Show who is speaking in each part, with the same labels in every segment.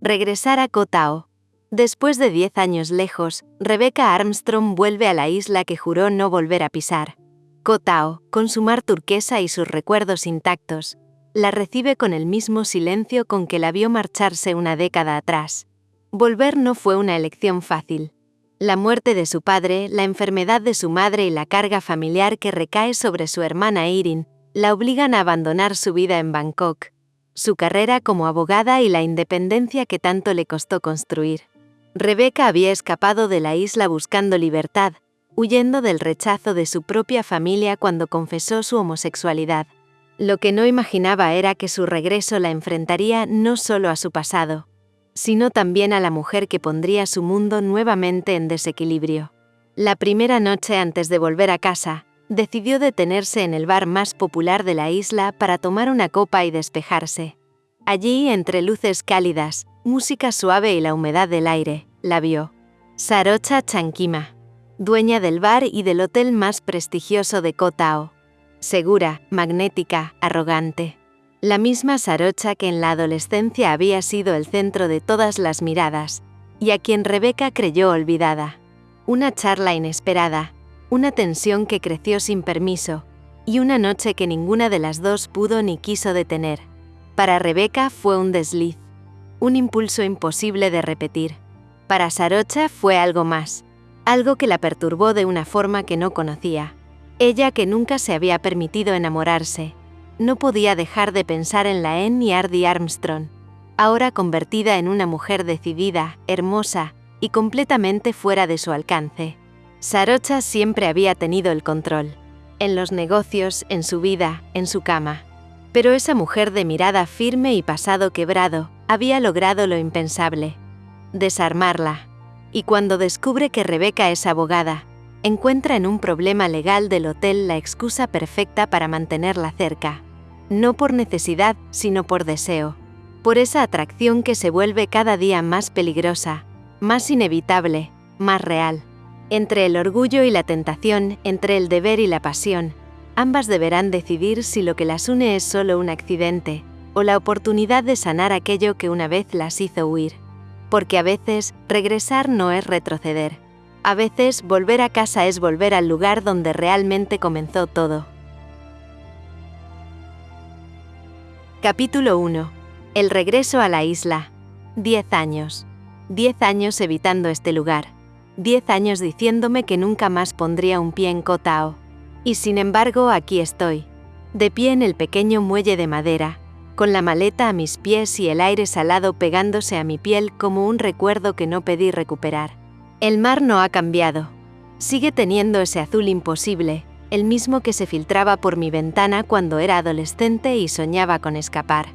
Speaker 1: Regresar a Koh Tao. Después de 10 años lejos, Rebecca Armstrong vuelve a la isla que juró no volver a pisar. Koh Tao, con su mar turquesa y sus recuerdos intactos, la recibe con el mismo silencio con que la vio marcharse una década atrás. Volver no fue una elección fácil. La muerte de su padre, la enfermedad de su madre y la carga familiar que recae sobre su hermana Erin, la obligan a abandonar su vida en Bangkok, su carrera como abogada y la independencia que tanto le costó construir. Rebecca había escapado de la isla buscando libertad, huyendo del rechazo de su propia familia cuando confesó su homosexualidad. Lo que no imaginaba era que su regreso la enfrentaría no solo a su pasado, sino también a la mujer que pondría su mundo nuevamente en desequilibrio. La primera noche antes de volver a casa, decidió detenerse en el bar más popular de la isla para tomar una copa y despejarse. Allí, entre luces cálidas, música suave y la humedad del aire, la vio Sarocha Chankima, dueña del bar y del hotel más prestigioso de Koh Tao. Segura, magnética, arrogante. La misma Sarocha que en la adolescencia había sido el centro de todas las miradas, y a quien Rebecca creyó olvidada. Una charla inesperada, una tensión que creció sin permiso, y una noche que ninguna de las dos pudo ni quiso detener. Para Rebecca fue un desliz, un impulso imposible de repetir. Para Sarocha fue algo más, algo que la perturbó de una forma que no conocía. Ella, que nunca se había permitido enamorarse, no podía dejar de pensar en la Annie Hardy Armstrong, ahora convertida en una mujer decidida, hermosa y completamente fuera de su alcance. Sarocha siempre había tenido el control, en los negocios, en su vida, en su cama. Pero esa mujer de mirada firme y pasado quebrado había logrado lo impensable: desarmarla. Y cuando descubre que Rebecca es abogada, encuentra en un problema legal del hotel la excusa perfecta para mantenerla cerca. No por necesidad, sino por deseo. Por esa atracción que se vuelve cada día más peligrosa, más inevitable, más real. Entre el orgullo y la tentación, entre el deber y la pasión, ambas deberán decidir si lo que las une es solo un accidente, o la oportunidad de sanar aquello que una vez las hizo huir. Porque a veces, regresar no es retroceder. A veces, volver a casa es volver al lugar donde realmente comenzó todo. Capítulo 1. El regreso a la isla. 10 años. 10 años evitando este lugar. 10 años diciéndome que nunca más pondría un pie en Koh Tao. Y sin embargo, aquí estoy, de pie en el pequeño muelle de madera, con la maleta a mis pies y el aire salado pegándose a mi piel como un recuerdo que no pedí recuperar. El mar no ha cambiado. Sigue teniendo ese azul imposible, el mismo que se filtraba por mi ventana cuando era adolescente y soñaba con escapar.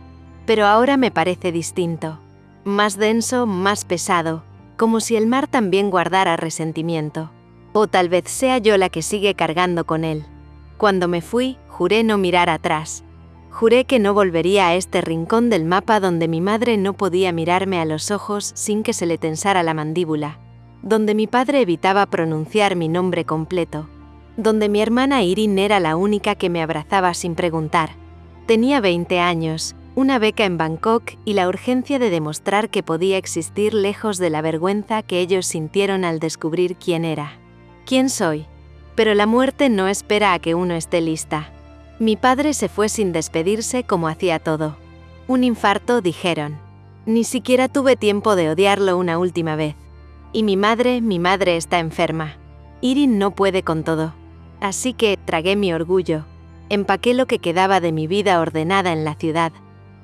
Speaker 1: Pero ahora me parece distinto. Más denso, más pesado, como si el mar también guardara resentimiento. O tal vez sea yo la que sigue cargando con él. Cuando me fui, juré no mirar atrás. Juré que no volvería a este rincón del mapa donde mi madre no podía mirarme a los ojos sin que se le tensara la mandíbula, donde mi padre evitaba pronunciar mi nombre completo, donde mi hermana Erin era la única que me abrazaba sin preguntar. Tenía 20 años, una beca en Bangkok y la urgencia de demostrar que podía existir lejos de la vergüenza que ellos sintieron al descubrir quién era. ¿Quién soy? Pero la muerte no espera a que uno esté lista. Mi padre se fue sin despedirse como hacía todo. Un infarto, dijeron. Ni siquiera tuve tiempo de odiarlo una última vez. Y mi madre está enferma. Erin no puede con todo. Así que tragué mi orgullo. Empaqué lo que quedaba de mi vida ordenada en la ciudad.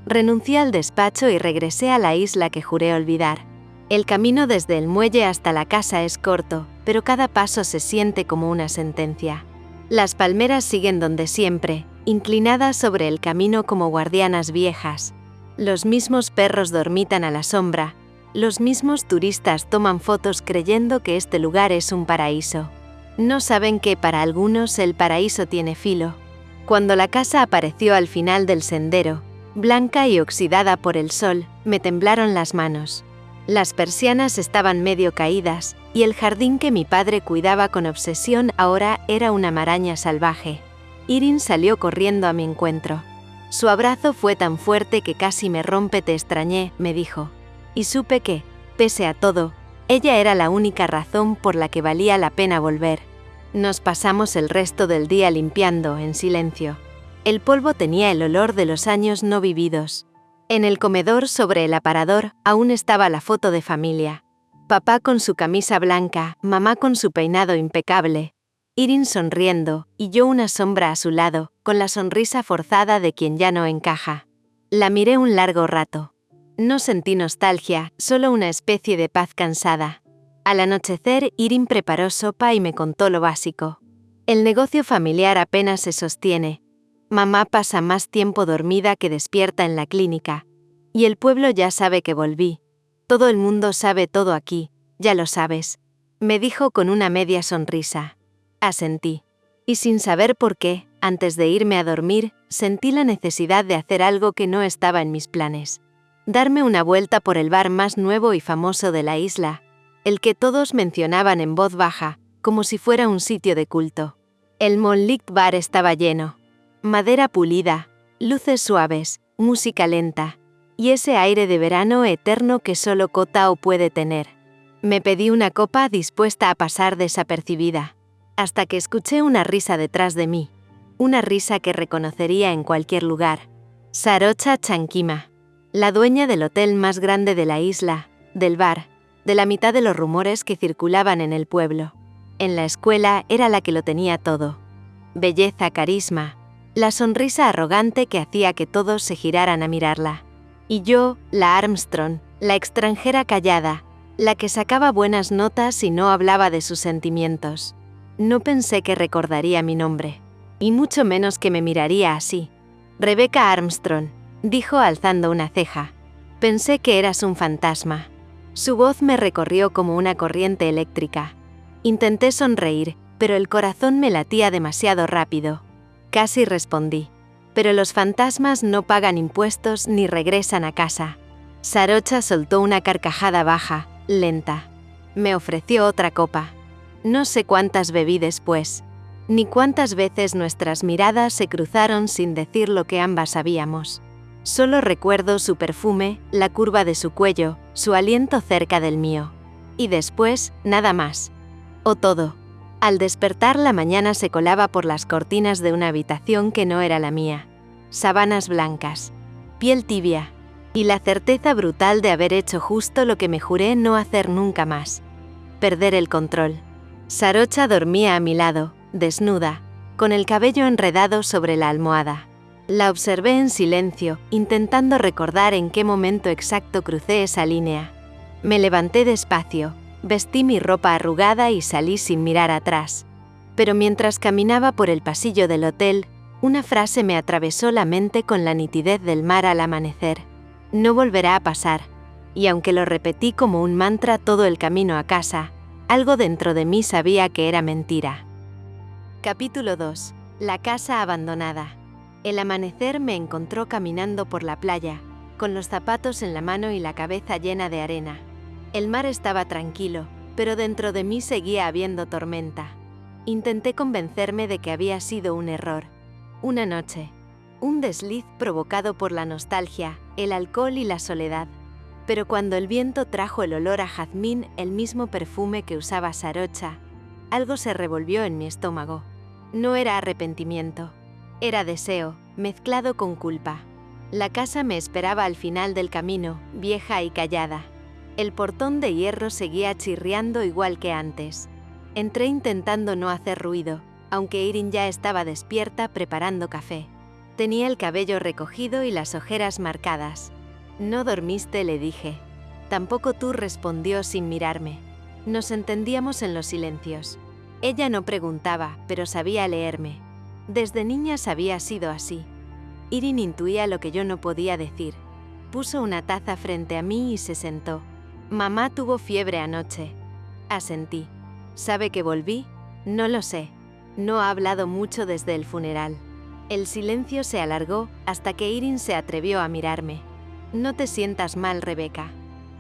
Speaker 1: Renuncié al despacho y regresé a la isla que juré olvidar. El camino desde el muelle hasta la casa es corto, pero cada paso se siente como una sentencia. Las palmeras siguen donde siempre, inclinadas sobre el camino como guardianas viejas. Los mismos perros dormitan a la sombra, los mismos turistas toman fotos creyendo que este lugar es un paraíso. No saben que para algunos el paraíso tiene filo. Cuando la casa apareció al final del sendero, blanca y oxidada por el sol, me temblaron las manos. Las persianas estaban medio caídas, y el jardín que mi padre cuidaba con obsesión ahora era una maraña salvaje. Erin salió corriendo a mi encuentro. Su abrazo fue tan fuerte que casi me rompe. «Te extrañé», me dijo. Y supe que, pese a todo, ella era la única razón por la que valía la pena volver. Nos pasamos el resto del día limpiando, en silencio. El polvo tenía el olor de los años no vividos. En el comedor sobre el aparador aún estaba la foto de familia. Papá con su camisa blanca, mamá con su peinado impecable, Irin sonriendo y yo una sombra a su lado, con la sonrisa forzada de quien ya no encaja. La miré un largo rato. No sentí nostalgia, solo una especie de paz cansada. Al anochecer, Irin preparó sopa y me contó lo básico. El negocio familiar apenas se sostiene. Mamá pasa más tiempo dormida que despierta en la clínica. Y el pueblo ya sabe que volví. Todo el mundo sabe todo aquí, ya lo sabes. Me dijo con una media sonrisa. Asentí. Y sin saber por qué, antes de irme a dormir, sentí la necesidad de hacer algo que no estaba en mis planes. Darme una vuelta por el bar más nuevo y famoso de la isla, el que todos mencionaban en voz baja, como si fuera un sitio de culto. El Monlicht Bar estaba lleno. Madera pulida, luces suaves, música lenta, y ese aire de verano eterno que solo Koh Tao puede tener. Me pedí una copa dispuesta a pasar desapercibida, hasta que escuché una risa detrás de mí, una risa que reconocería en cualquier lugar. Sarocha Chankima, la dueña del hotel más grande de la isla, del bar, de la mitad de los rumores que circulaban en el pueblo. En la escuela era la que lo tenía todo. Belleza, carisma, la sonrisa arrogante que hacía que todos se giraran a mirarla. Y yo, la Armstrong, la extranjera callada, la que sacaba buenas notas y no hablaba de sus sentimientos. No pensé que recordaría mi nombre, y mucho menos que me miraría así. Rebecca Armstrong, dijo alzando una ceja. Pensé que eras un fantasma. Su voz me recorrió como una corriente eléctrica. Intenté sonreír, pero el corazón me latía demasiado rápido. Casi respondí. Pero los fantasmas no pagan impuestos ni regresan a casa. Sarocha soltó una carcajada baja, lenta. Me ofreció otra copa. No sé cuántas bebí después, ni cuántas veces nuestras miradas se cruzaron sin decir lo que ambas sabíamos. Solo recuerdo su perfume, la curva de su cuello, su aliento cerca del mío. Y después, nada más. O todo. Al despertar la mañana se colaba por las cortinas de una habitación que no era la mía. Sábanas blancas, piel tibia, y la certeza brutal de haber hecho justo lo que me juré no hacer nunca más. Perder el control. Sarocha dormía a mi lado, desnuda, con el cabello enredado sobre la almohada. La observé en silencio, intentando recordar en qué momento exacto crucé esa línea. Me levanté despacio, vestí mi ropa arrugada y salí sin mirar atrás. Pero mientras caminaba por el pasillo del hotel, una frase me atravesó la mente con la nitidez del mar al amanecer. No volverá a pasar. Y aunque lo repetí como un mantra todo el camino a casa, algo dentro de mí sabía que era mentira. Capítulo 2. La casa abandonada. El amanecer me encontró caminando por la playa, con los zapatos en la mano y la cabeza llena de arena. El mar estaba tranquilo, pero dentro de mí seguía habiendo tormenta. Intenté convencerme de que había sido un error. Una noche. Un desliz provocado por la nostalgia, el alcohol y la soledad. Pero cuando el viento trajo el olor a jazmín, el mismo perfume que usaba Sarocha, algo se revolvió en mi estómago. No era arrepentimiento. Era deseo, mezclado con culpa. La casa me esperaba al final del camino, vieja y callada. El portón de hierro seguía chirriando igual que antes. Entré intentando no hacer ruido, aunque Irin ya estaba despierta preparando café. Tenía el cabello recogido y las ojeras marcadas. «¿No dormiste?», le dije. Tampoco tú, respondió sin mirarme. Nos entendíamos en los silencios. Ella no preguntaba, pero sabía leerme. Desde niña había sido así. Irin intuía lo que yo no podía decir. Puso una taza frente a mí y se sentó. «Mamá tuvo fiebre anoche». Asentí. ¿Sabe que volví? No lo sé. No ha hablado mucho desde el funeral. El silencio se alargó hasta que Irin se atrevió a mirarme. «No te sientas mal, Rebecca.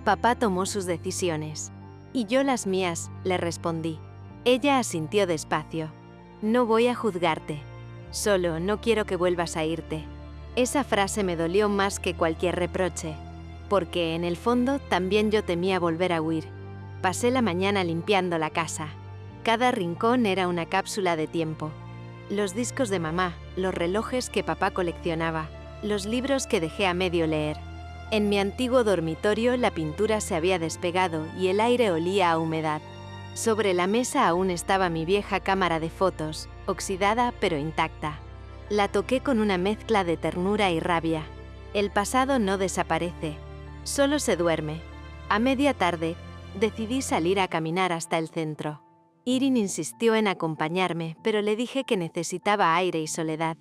Speaker 1: Papá tomó sus decisiones. Y yo las mías», le respondí. Ella asintió despacio. «No voy a juzgarte. Solo no quiero que vuelvas a irte». Esa frase me dolió más que cualquier reproche. porque en el fondo también yo temía volver a huir. Pasé la mañana limpiando la casa. Cada rincón era una cápsula de tiempo. Los discos de mamá, los relojes que papá coleccionaba, los libros que dejé a medio leer. En mi antiguo dormitorio la pintura se había despegado y el aire olía a humedad. Sobre la mesa aún estaba mi vieja cámara de fotos, oxidada pero intacta. La toqué con una mezcla de ternura y rabia. El pasado no desaparece, solo se duerme. A media tarde, decidí salir a caminar hasta el centro. Irin insistió en acompañarme, pero le dije que necesitaba aire y soledad.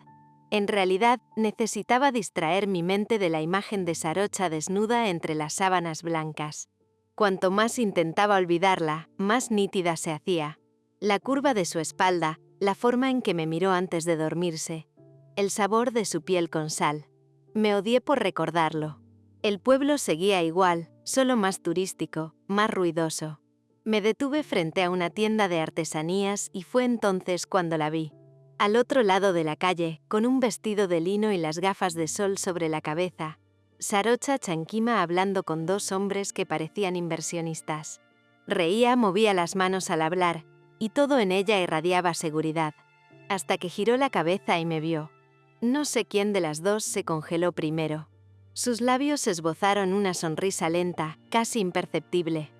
Speaker 1: En realidad, necesitaba distraer mi mente de la imagen de Sarocha desnuda entre las sábanas blancas. Cuanto más intentaba olvidarla, más nítida se hacía. La curva de su espalda, la forma en que me miró antes de dormirse, el sabor de su piel con sal. Me odié por recordarlo. El pueblo seguía igual, solo más turístico, más ruidoso. Me detuve frente a una tienda de artesanías y fue entonces cuando la vi. Al otro lado de la calle, con un vestido de lino y las gafas de sol sobre la cabeza, Sarocha Chankima hablando con dos hombres que parecían inversionistas. Reía, movía las manos al hablar, y todo en ella irradiaba seguridad. Hasta que giró la cabeza y me vio. No sé quién de las dos se congeló primero. Sus labios esbozaron una sonrisa lenta, casi imperceptible.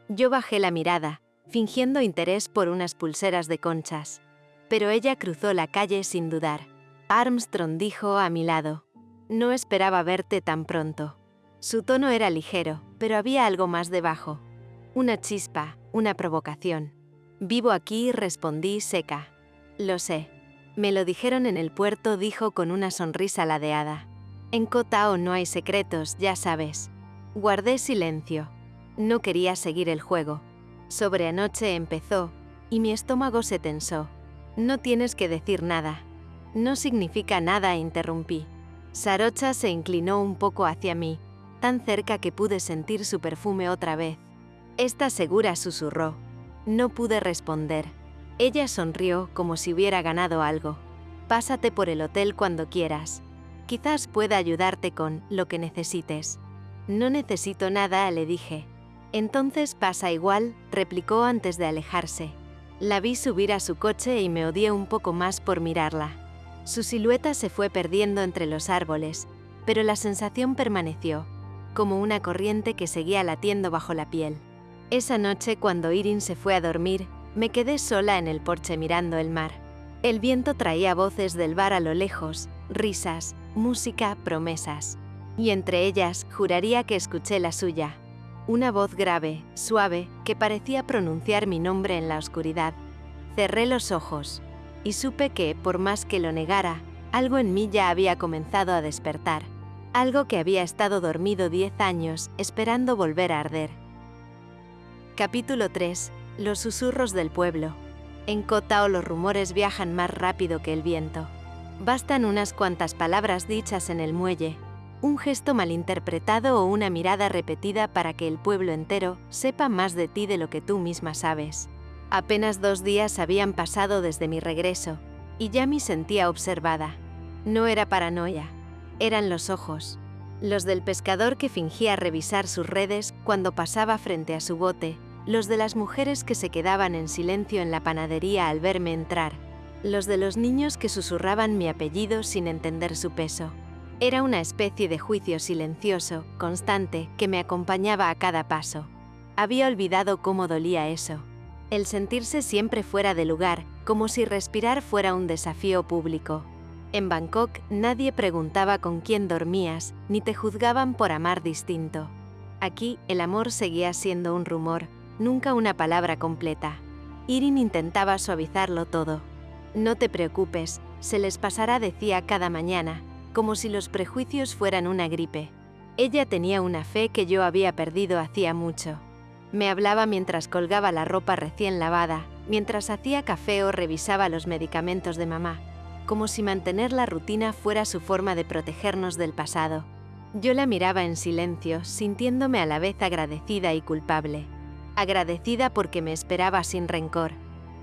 Speaker 1: Yo bajé la mirada, fingiendo interés por unas pulseras de conchas. Pero ella cruzó la calle sin dudar. Armstrong dijo a mi lado. No esperaba verte tan pronto. Su tono era ligero, pero había algo más debajo. Una chispa, una provocación. Vivo aquí, respondí seca. Lo sé. Me lo dijeron en el puerto, dijo con una sonrisa ladeada. En Koh Tao no hay secretos, ya sabes. Guardé silencio. No quería seguir el juego. Sobre anoche empezó, y mi estómago se tensó. No tienes que decir nada. No significa nada, interrumpí. Sarocha se inclinó un poco hacia mí, tan cerca que pude sentir su perfume otra vez. «¿Estás segura?», susurró. No pude responder. Ella sonrió como si hubiera ganado algo. «Pásate por el hotel cuando quieras. Quizás pueda ayudarte con lo que necesites». «No necesito nada», le dije. «Entonces pasa igual», replicó antes de alejarse. La vi subir a su coche y me odié un poco más por mirarla. Su silueta se fue perdiendo entre los árboles, pero la sensación permaneció, como una corriente que seguía latiendo bajo la piel. Esa noche, cuando Irin se fue a dormir, me quedé sola en el porche mirando el mar. El viento traía voces del bar a lo lejos, risas, música, promesas. Y entre ellas, juraría que escuché la suya. Una voz grave, suave, que parecía pronunciar mi nombre en la oscuridad. Cerré los ojos, y supe que, por más que lo negara, algo en mí ya había comenzado a despertar. Algo que había estado dormido 10 años, esperando volver a arder. Capítulo 3. Los susurros del pueblo. En Koh Tao los rumores viajan más rápido que el viento. Bastan unas cuantas palabras dichas en el muelle, un gesto malinterpretado o una mirada repetida para que el pueblo entero sepa más de ti de lo que tú misma sabes. Apenas 2 días habían pasado desde mi regreso, y ya me sentía observada. No era paranoia, eran los ojos. Los del pescador que fingía revisar sus redes cuando pasaba frente a su bote, los de las mujeres que se quedaban en silencio en la panadería al verme entrar, los de los niños que susurraban mi apellido sin entender su peso. Era una especie de juicio silencioso, constante, que me acompañaba a cada paso. Había olvidado cómo dolía eso. El sentirse siempre fuera de lugar, como si respirar fuera un desafío público. En Bangkok nadie preguntaba con quién dormías, ni te juzgaban por amar distinto. Aquí el amor seguía siendo un rumor, nunca una palabra completa. Irin intentaba suavizarlo todo. «No te preocupes, se les pasará», decía cada mañana, como si los prejuicios fueran una gripe. Ella tenía una fe que yo había perdido hacía mucho. Me hablaba mientras colgaba la ropa recién lavada, mientras hacía café o revisaba los medicamentos de mamá, como si mantener la rutina fuera su forma de protegernos del pasado. Yo la miraba en silencio, sintiéndome a la vez agradecida y culpable. Agradecida porque me esperaba sin rencor.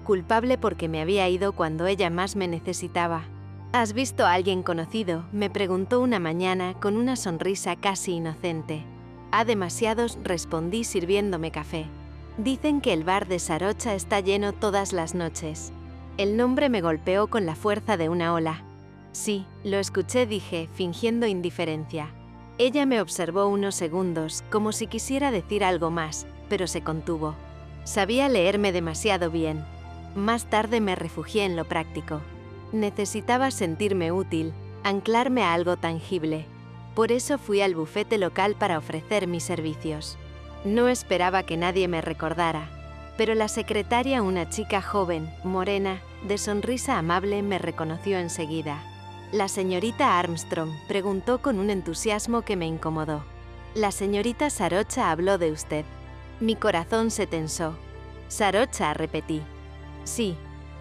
Speaker 1: Culpable porque me había ido cuando ella más me necesitaba. «¿Has visto a alguien conocido?», me preguntó una mañana con una sonrisa casi inocente. Demasiados, respondí sirviéndome café. Dicen que el bar de Sarocha está lleno todas las noches. El nombre me golpeó con la fuerza de una ola. Sí, lo escuché, dije, fingiendo indiferencia. Ella me observó unos segundos, como si quisiera decir algo más, pero se contuvo. Sabía leerme demasiado bien. Más tarde me refugié en lo práctico. Necesitaba sentirme útil, anclarme a algo tangible. Por eso fui al bufete local para ofrecer mis servicios. No esperaba que nadie me recordara, pero la secretaria, una chica joven, morena, de sonrisa amable, me reconoció enseguida. «¿La señorita Armstrong?», preguntó con un entusiasmo que me incomodó. «La señorita Sarocha habló de usted». Mi corazón se tensó. «Sarocha», repetí. «Sí»,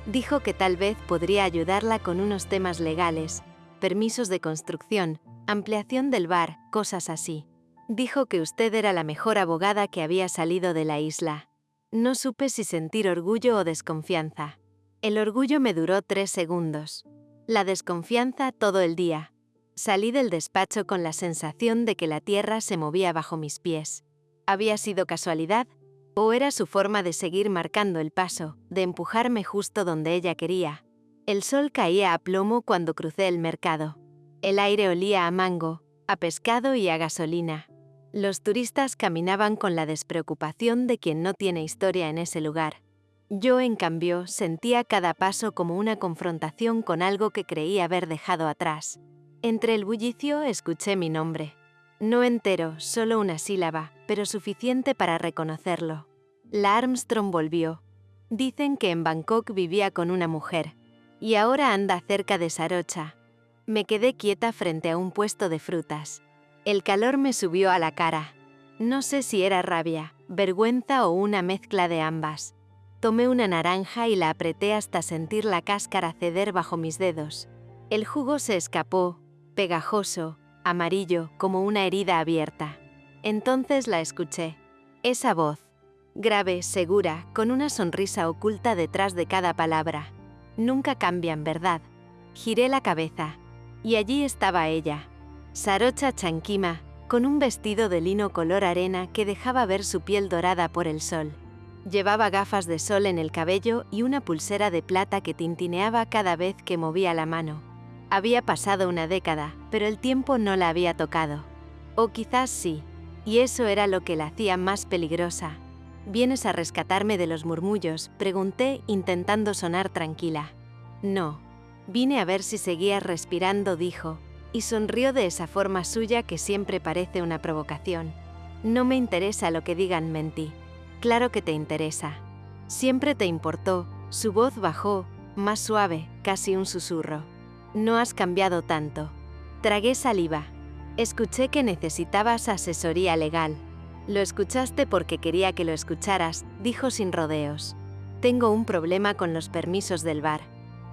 Speaker 1: dijo, que tal vez podría ayudarla con unos temas legales, permisos de construcción, ampliación del bar, cosas así. Dijo que usted era la mejor abogada que había salido de la isla. No supe si sentir orgullo o desconfianza. El orgullo me duró 3 segundos. La desconfianza todo el día. Salí del despacho con la sensación de que la tierra se movía bajo mis pies. ¿Había sido casualidad? ¿O era su forma de seguir marcando el paso, de empujarme justo donde ella quería? El sol caía a plomo cuando crucé el mercado. El aire olía a mango, a pescado y a gasolina. Los turistas caminaban con la despreocupación de quien no tiene historia en ese lugar. Yo, en cambio, sentía cada paso como una confrontación con algo que creí haber dejado atrás. Entre el bullicio escuché mi nombre. No entero, solo una sílaba, pero suficiente para reconocerlo. La Armstrong volvió. Dicen que en Bangkok vivía con una mujer, y ahora anda cerca de Sarocha. Me quedé quieta frente a un puesto de frutas. El calor me subió a la cara. No sé si era rabia, vergüenza o una mezcla de ambas. Tomé una naranja y la apreté hasta sentir la cáscara ceder bajo mis dedos. El jugo se escapó, pegajoso, amarillo, como una herida abierta. Entonces la escuché. Esa voz, grave, segura, con una sonrisa oculta detrás de cada palabra. Nunca cambian, ¿verdad? Giré la cabeza. Y allí estaba ella. Sarocha Chankima, con un vestido de lino color arena que dejaba ver su piel dorada por el sol. Llevaba gafas de sol en el cabello y una pulsera de plata que tintineaba cada vez que movía la mano. Había pasado una década, pero el tiempo no la había tocado. O quizás sí, y eso era lo que la hacía más peligrosa. «¿Vienes a rescatarme de los murmullos?», pregunté, intentando sonar tranquila. «No. Vine a ver si seguías respirando», dijo, y sonrió de esa forma suya que siempre parece una provocación. «No me interesa lo que digan», mentí. «Claro que te interesa. Siempre te importó». Su voz bajó, más suave, casi un susurro. «No has cambiado tanto». Tragué saliva. «Escuché que necesitabas asesoría legal». «Lo escuchaste porque quería que lo escucharas», dijo sin rodeos. «Tengo un problema con los permisos del bar».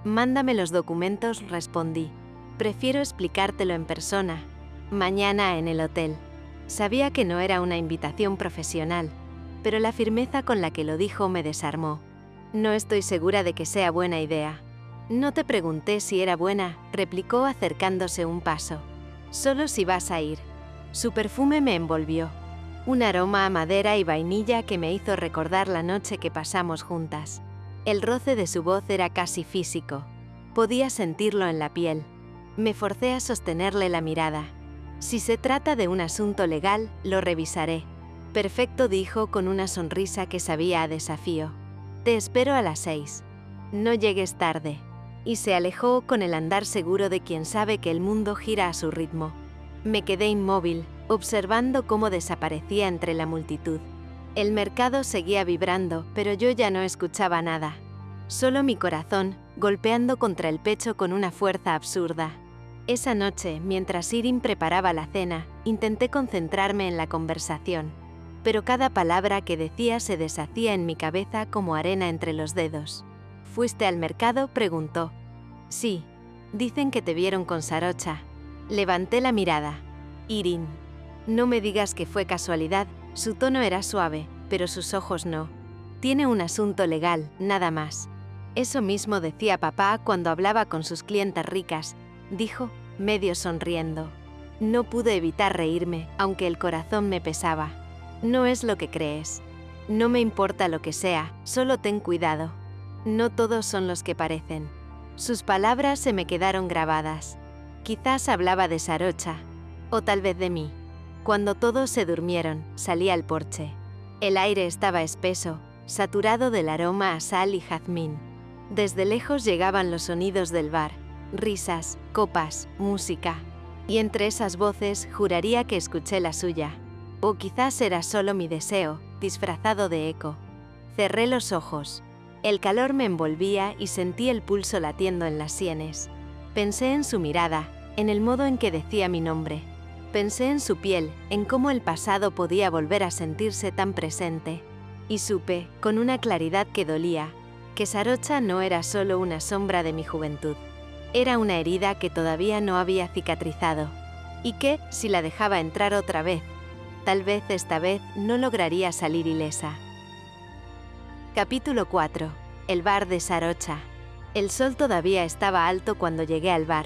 Speaker 1: «Mándame los documentos», respondí. «Prefiero explicártelo en persona. Mañana en el hotel». Sabía que no era una invitación profesional, pero la firmeza con la que lo dijo me desarmó. «No estoy segura de que sea buena idea». «No te pregunté si era buena», replicó acercándose un paso. «Solo si vas a ir». Su perfume me envolvió. Un aroma a madera y vainilla que me hizo recordar la noche que pasamos juntas. El roce de su voz era casi físico. Podía sentirlo en la piel. Me forcé a sostenerle la mirada. «Si se trata de un asunto legal, lo revisaré». «Perfecto», dijo con una sonrisa que sabía a desafío. «Te espero a las 6. No llegues tarde». Y se alejó con el andar seguro de quien sabe que el mundo gira a su ritmo. Me quedé inmóvil, observando cómo desaparecía entre la multitud. El mercado seguía vibrando, pero yo ya no escuchaba nada. Solo mi corazón, golpeando contra el pecho con una fuerza absurda. Esa noche, mientras Irin preparaba la cena, intenté concentrarme en la conversación. Pero cada palabra que decía se deshacía en mi cabeza como arena entre los dedos. «¿Fuiste al mercado?», preguntó. «Sí. Dicen que te vieron con Sarocha». Levanté la mirada. «Irin». «No me digas que fue casualidad». Su tono era suave, pero sus ojos no. «Tiene un asunto legal, nada más». «Eso mismo decía papá cuando hablaba con sus clientas ricas», dijo, medio sonriendo. No pude evitar reírme, aunque el corazón me pesaba. No es lo que crees. No me importa lo que sea, solo ten cuidado. No todos son los que parecen. Sus palabras se me quedaron grabadas. Quizás hablaba de Sarocha, o tal vez de mí. Cuando todos se durmieron, salí al porche. El aire estaba espeso, saturado del aroma a sal y jazmín. Desde lejos llegaban los sonidos del bar, risas, copas, música. Y entre esas voces juraría que escuché la suya. O quizás era solo mi deseo, disfrazado de eco. Cerré los ojos. El calor me envolvía y sentí el pulso latiendo en las sienes. Pensé en su mirada, en el modo en que decía mi nombre. Pensé en su piel, en cómo el pasado podía volver a sentirse tan presente. Y supe, con una claridad que dolía, que Sarocha no era solo una sombra de mi juventud. Era una herida que todavía no había cicatrizado. Y que, si la dejaba entrar otra vez, tal vez esta vez no lograría salir ilesa. Capítulo 4. El bar de Sarocha. El sol todavía estaba alto cuando llegué al bar.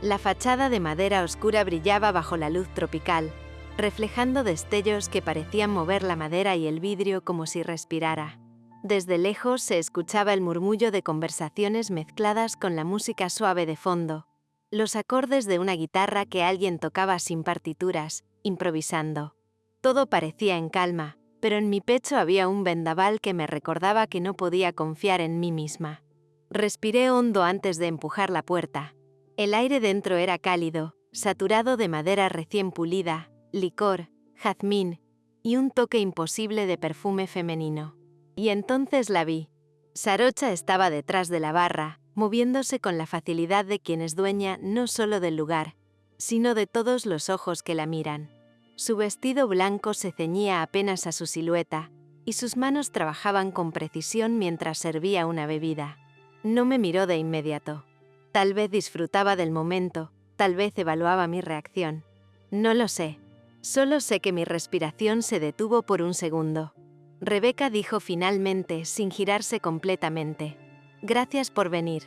Speaker 1: La fachada de madera oscura brillaba bajo la luz tropical, reflejando destellos que parecían mover la madera y el vidrio como si respirara. Desde lejos se escuchaba el murmullo de conversaciones mezcladas con la música suave de fondo, los acordes de una guitarra que alguien tocaba sin partituras, improvisando. Todo parecía en calma, pero en mi pecho había un vendaval que me recordaba que no podía confiar en mí misma. Respiré hondo antes de empujar la puerta. El aire dentro era cálido, saturado de madera recién pulida, licor, jazmín y un toque imposible de perfume femenino. Y entonces la vi. Sarocha estaba detrás de la barra, moviéndose con la facilidad de quien es dueña no solo del lugar, sino de todos los ojos que la miran. Su vestido blanco se ceñía apenas a su silueta, y sus manos trabajaban con precisión mientras servía una bebida. No me miró de inmediato. Tal vez disfrutaba del momento, tal vez evaluaba mi reacción. No lo sé. Solo sé que mi respiración se detuvo por un segundo. Rebeca dijo finalmente, sin girarse completamente: «Gracias por venir».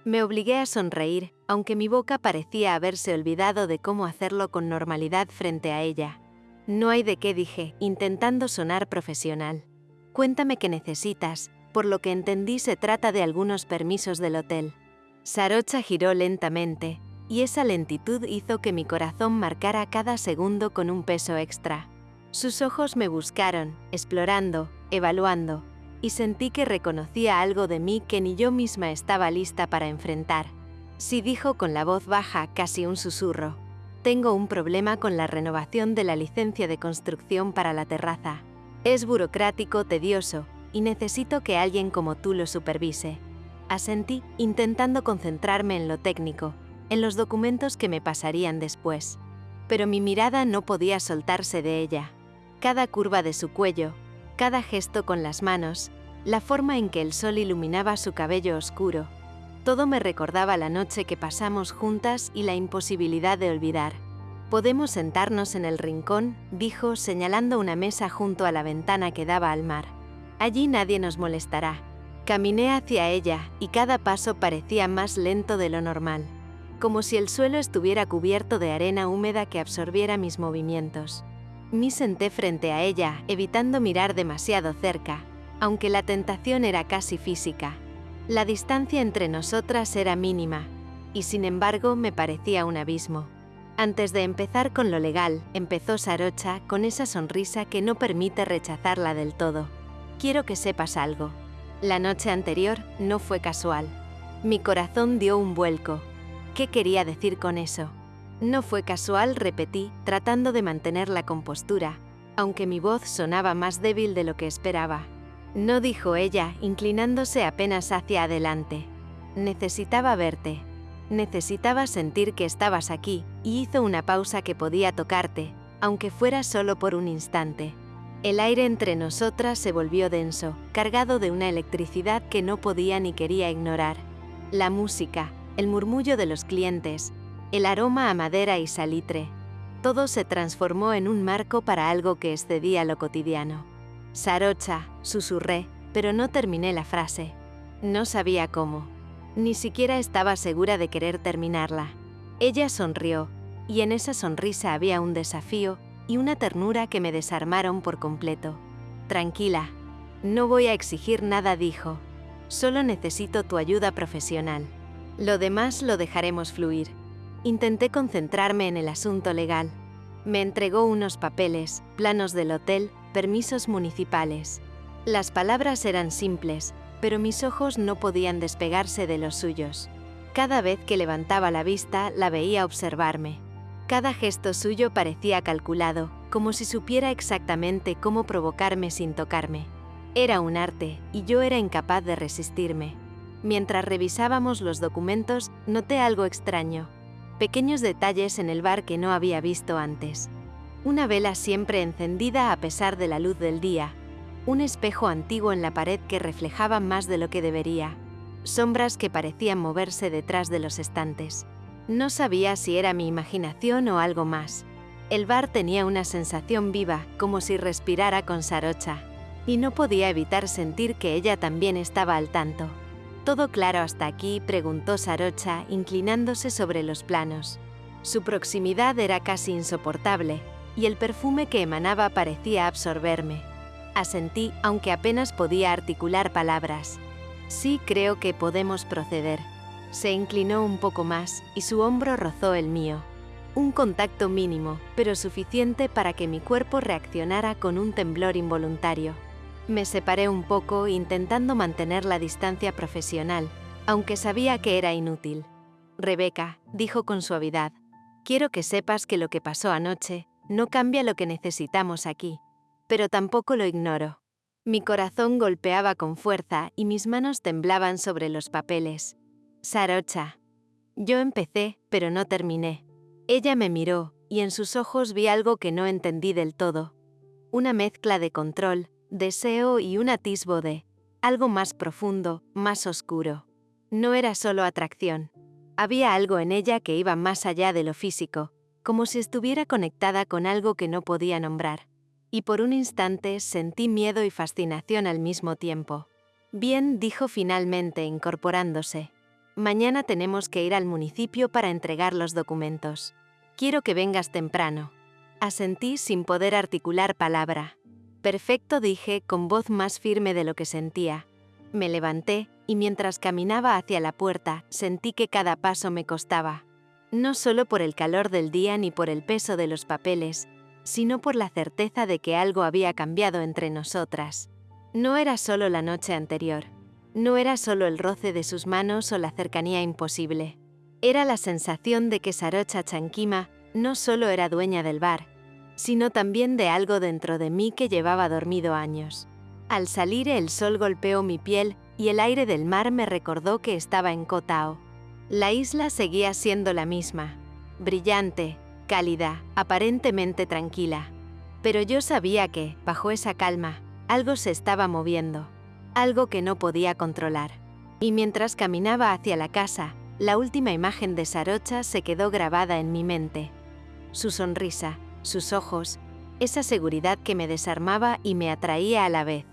Speaker 1: Me obligué a sonreír, aunque mi boca parecía haberse olvidado de cómo hacerlo con normalidad frente a ella. «No hay de qué», dije, intentando sonar profesional. «Cuéntame qué necesitas. Por lo que entendí, se trata de algunos permisos del hotel». Sarocha giró lentamente, y esa lentitud hizo que mi corazón marcara cada segundo con un peso extra. Sus ojos me buscaron, explorando, evaluando, y sentí que reconocía algo de mí que ni yo misma estaba lista para enfrentar. Sí, dijo con la voz baja, casi un susurro. «Tengo un problema con la renovación de la licencia de construcción para la terraza. Es burocrático, tedioso, y necesito que alguien como tú lo supervise». Asentí, intentando concentrarme en lo técnico, en los documentos que me pasarían después. Pero mi mirada no podía soltarse de ella. Cada curva de su cuello, cada gesto con las manos, la forma en que el sol iluminaba su cabello oscuro, todo me recordaba la noche que pasamos juntas y la imposibilidad de olvidar. «Podemos sentarnos en el rincón», dijo, señalando una mesa junto a la ventana que daba al mar. «Allí nadie nos molestará». Caminé hacia ella, y cada paso parecía más lento de lo normal, como si el suelo estuviera cubierto de arena húmeda que absorbiera mis movimientos. Me senté frente a ella, evitando mirar demasiado cerca, aunque la tentación era casi física. La distancia entre nosotras era mínima, y sin embargo me parecía un abismo. Antes de empezar con lo legal, empezó Sarocha con esa sonrisa que no permite rechazarla del todo. «Quiero que sepas algo. La noche anterior no fue casual». Mi corazón dio un vuelco. ¿Qué quería decir con eso? «No fue casual», repetí, tratando de mantener la compostura, aunque mi voz sonaba más débil de lo que esperaba. «No», dijo ella, inclinándose apenas hacia adelante. «Necesitaba verte. Necesitaba sentir que estabas aquí», y hizo una pausa. «Que podía tocarte, aunque fuera solo por un instante». El aire entre nosotras se volvió denso, cargado de una electricidad que no podía ni quería ignorar. La música, el murmullo de los clientes, el aroma a madera y salitre, todo se transformó en un marco para algo que excedía lo cotidiano. «Sarocha», susurré, pero no terminé la frase. No sabía cómo. Ni siquiera estaba segura de querer terminarla. Ella sonrió, y en esa sonrisa había un desafío y una ternura que me desarmaron por completo. Tranquila, no voy a exigir nada, dijo. Solo necesito tu ayuda profesional. Lo demás lo dejaremos fluir. Intenté concentrarme en el asunto legal. Me entregó unos papeles, planos del hotel, permisos municipales. Las palabras eran simples, pero mis ojos no podían despegarse de los suyos. Cada vez que levantaba la vista, la veía observarme. Cada gesto suyo parecía calculado, como si supiera exactamente cómo provocarme sin tocarme. Era un arte, y yo era incapaz de resistirme. Mientras revisábamos los documentos, noté algo extraño. Pequeños detalles en el bar que no había visto antes. Una vela siempre encendida a pesar de la luz del día. Un espejo antiguo en la pared que reflejaba más de lo que debería. Sombras que parecían moverse detrás de los estantes. No sabía si era mi imaginación o algo más. El bar tenía una sensación viva, como si respirara con Sarocha. Y no podía evitar sentir que ella también estaba al tanto. ¿Todo claro hasta aquí?, preguntó Sarocha, inclinándose sobre los planos. Su proximidad era casi insoportable, y el perfume que emanaba parecía absorberme. Asentí, aunque apenas podía articular palabras. Sí, creo que podemos proceder. Se inclinó un poco más, y su hombro rozó el mío. Un contacto mínimo, pero suficiente para que mi cuerpo reaccionara con un temblor involuntario. Me separé un poco intentando mantener la distancia profesional, aunque sabía que era inútil. Rebeca, dijo con suavidad, quiero que sepas que lo que pasó anoche no cambia lo que necesitamos aquí, pero tampoco lo ignoro. Mi corazón golpeaba con fuerza y mis manos temblaban sobre los papeles. Sarocha. Yo empecé, pero no terminé. Ella me miró, y en sus ojos vi algo que no entendí del todo. Una mezcla de control, deseo y un atisbo de algo más profundo, más oscuro. No era solo atracción. Había algo en ella que iba más allá de lo físico, como si estuviera conectada con algo que no podía nombrar. Y por un instante sentí miedo y fascinación al mismo tiempo. Bien, dijo finalmente, incorporándose. Mañana tenemos que ir al municipio para entregar los documentos. Quiero que vengas temprano. Asentí sin poder articular palabra. Perfecto, dije con voz más firme de lo que sentía. Me levanté, y mientras caminaba hacia la puerta, sentí que cada paso me costaba. No solo por el calor del día ni por el peso de los papeles, sino por la certeza de que algo había cambiado entre nosotras. No era solo la noche anterior. No era solo el roce de sus manos o la cercanía imposible. Era la sensación de que Sarocha Chankima no solo era dueña del bar, sino también de algo dentro de mí que llevaba dormido años. Al salir el sol golpeó mi piel y el aire del mar me recordó que estaba en Koh Tao. La isla seguía siendo la misma, brillante, cálida, aparentemente tranquila. Pero yo sabía que, bajo esa calma, algo se estaba moviendo, algo que no podía controlar. Y mientras caminaba hacia la casa, la última imagen de Sarocha se quedó grabada en mi mente. Su sonrisa, sus ojos, esa seguridad que me desarmaba y me atraía a la vez.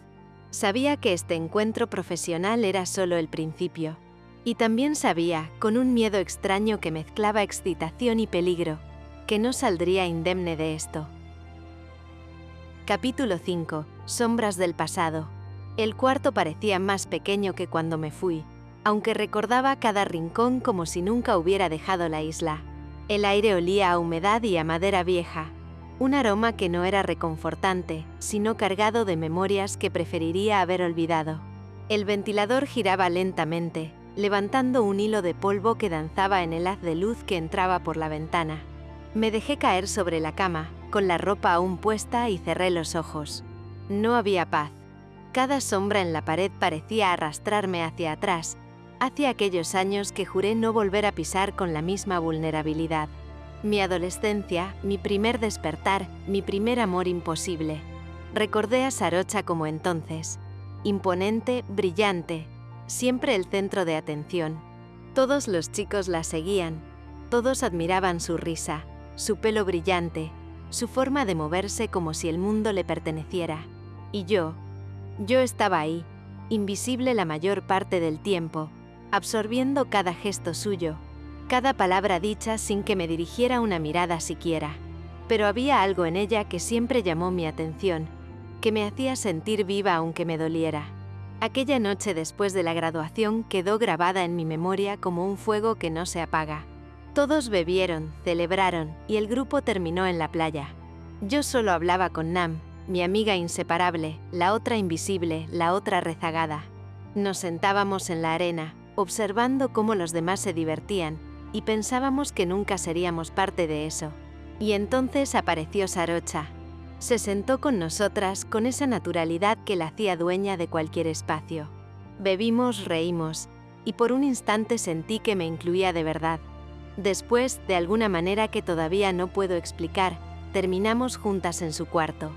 Speaker 1: Sabía que este encuentro profesional era solo el principio. Y también sabía, con un miedo extraño que mezclaba excitación y peligro, que no saldría indemne de esto. Capítulo 5. Sombras del pasado. El cuarto parecía más pequeño que cuando me fui, aunque recordaba cada rincón como si nunca hubiera dejado la isla. El aire olía a humedad y a madera vieja, un aroma que no era reconfortante, sino cargado de memorias que preferiría haber olvidado. El ventilador giraba lentamente, levantando un hilo de polvo que danzaba en el haz de luz que entraba por la ventana. Me dejé caer sobre la cama, con la ropa aún puesta, y cerré los ojos. No había paz. Cada sombra en la pared parecía arrastrarme hacia atrás, hacia aquellos años que juré no volver a pisar con la misma vulnerabilidad. Mi adolescencia, mi primer despertar, mi primer amor imposible. Recordé a Sarocha como entonces. Imponente, brillante, siempre el centro de atención. Todos los chicos la seguían, todos admiraban su risa, su pelo brillante, su forma de moverse como si el mundo le perteneciera. Y yo estaba ahí, invisible la mayor parte del tiempo, absorbiendo cada gesto suyo, cada palabra dicha sin que me dirigiera una mirada siquiera. Pero había algo en ella que siempre llamó mi atención, que me hacía sentir viva aunque me doliera. Aquella noche después de la graduación quedó grabada en mi memoria como un fuego que no se apaga. Todos bebieron, celebraron, y el grupo terminó en la playa. Yo solo hablaba con Nam, mi amiga inseparable, la otra invisible, la otra rezagada. Nos sentábamos en la arena, observando cómo los demás se divertían, y pensábamos que nunca seríamos parte de eso. Y entonces apareció Sarocha. Se sentó con nosotras con esa naturalidad que la hacía dueña de cualquier espacio. Bebimos, reímos, y por un instante sentí que me incluía de verdad. Después, de alguna manera que todavía no puedo explicar, terminamos juntas en su cuarto.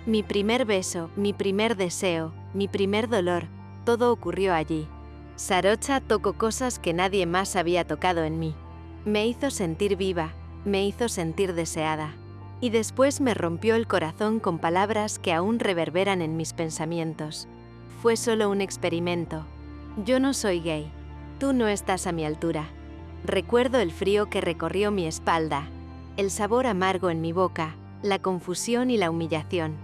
Speaker 1: Mi primer beso, mi primer deseo, mi primer dolor, todo ocurrió allí. Sarocha tocó cosas que nadie más había tocado en mí. Me hizo sentir viva, me hizo sentir deseada. Y después me rompió el corazón con palabras que aún reverberan en mis pensamientos. Fue solo un experimento. Yo no soy gay. Tú no estás a mi altura. Recuerdo el frío que recorrió mi espalda, el sabor amargo en mi boca, la confusión y la humillación.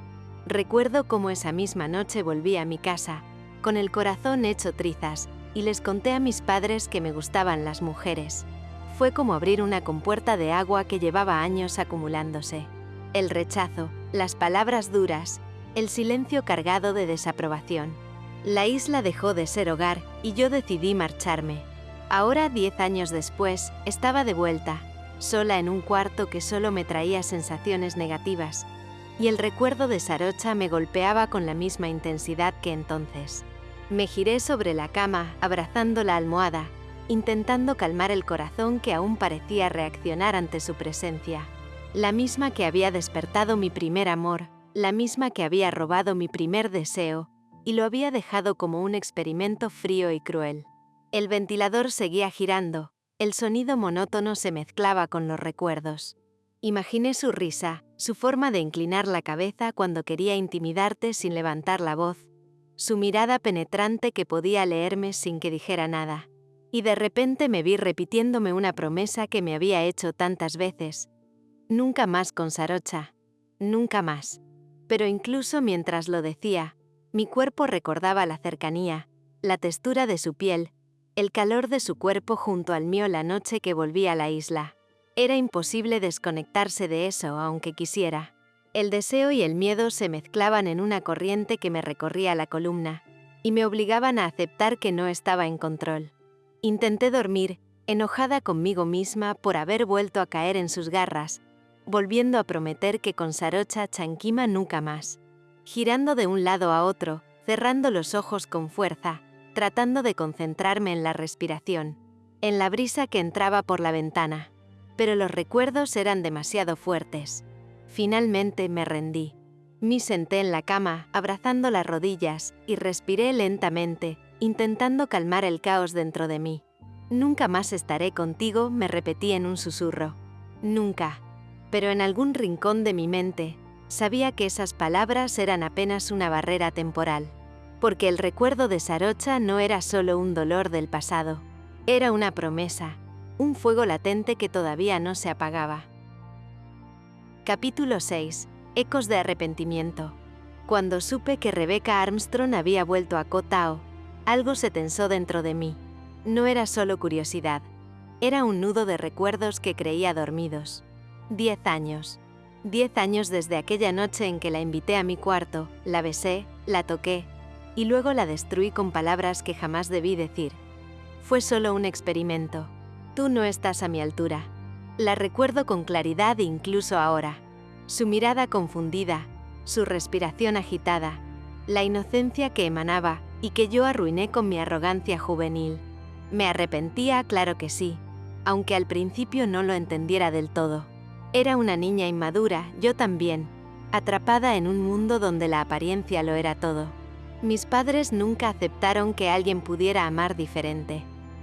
Speaker 1: Recuerdo cómo esa misma noche volví a mi casa, con el corazón hecho trizas, y les conté a mis padres que me gustaban las mujeres. Fue como abrir una compuerta de agua que llevaba años acumulándose. El rechazo, las palabras duras, el silencio cargado de desaprobación. La isla dejó de ser hogar y yo decidí marcharme. Ahora, 10 años después, estaba de vuelta, sola en un cuarto que solo me traía sensaciones negativas, y el recuerdo de Sarocha me golpeaba con la misma intensidad que entonces. Me giré sobre la cama, abrazando la almohada, intentando calmar el corazón que aún parecía reaccionar ante su presencia. La misma que había despertado mi primer amor, la misma que había robado mi primer deseo, y lo había dejado como un experimento frío y cruel. El ventilador seguía girando, el sonido monótono se mezclaba con los recuerdos. Imaginé su risa, su forma de inclinar la cabeza cuando quería intimidarte sin levantar la voz, su mirada penetrante que podía leerme sin que dijera nada. Y de repente me vi repitiéndome una promesa que me había hecho tantas veces. Nunca más con Sarocha. Nunca más. Pero incluso mientras lo decía, mi cuerpo recordaba la cercanía, la textura de su piel, el calor de su cuerpo junto al mío la noche que volví a la isla. Era imposible desconectarse de eso aunque quisiera. El deseo y el miedo se mezclaban en una corriente que me recorría la columna, y me obligaban a aceptar que no estaba en control. Intenté dormir, enojada conmigo misma por haber vuelto a caer en sus garras, volviendo a prometer que con Sarocha Chanquima nunca más. Girando de un lado a otro, cerrando los ojos con fuerza, tratando de concentrarme en la respiración, en la brisa que entraba por la ventana. Pero los recuerdos eran demasiado fuertes. Finalmente me rendí. Me senté en la cama, abrazando las rodillas, y respiré lentamente, intentando calmar el caos dentro de mí. Nunca más estaré contigo, me repetí en un susurro. Nunca. Pero en algún rincón de mi mente, sabía que esas palabras eran apenas una barrera temporal. Porque el recuerdo de Sarocha no era solo un dolor del pasado. Era una promesa, un fuego latente que todavía no se apagaba. Capítulo 6. Ecos de arrepentimiento. Cuando supe que Rebecca Armstrong había vuelto a Koh Tao, algo se tensó dentro de mí. No era solo curiosidad. Era un nudo de recuerdos que creía dormidos. 10 años. 10 años desde aquella noche en que la invité a mi cuarto, la besé, la toqué, y luego la destruí con palabras que jamás debí decir. Fue solo un experimento. Tú no estás a mi altura. La recuerdo con claridad incluso ahora. Su mirada confundida, su respiración agitada, la inocencia que emanaba y que yo arruiné con mi arrogancia juvenil. Me arrepentía, claro que sí, aunque al principio no lo entendiera del todo. Era una niña inmadura, yo también, atrapada en un mundo donde la apariencia lo era todo. Mis padres nunca aceptaron que alguien pudiera amar diferente.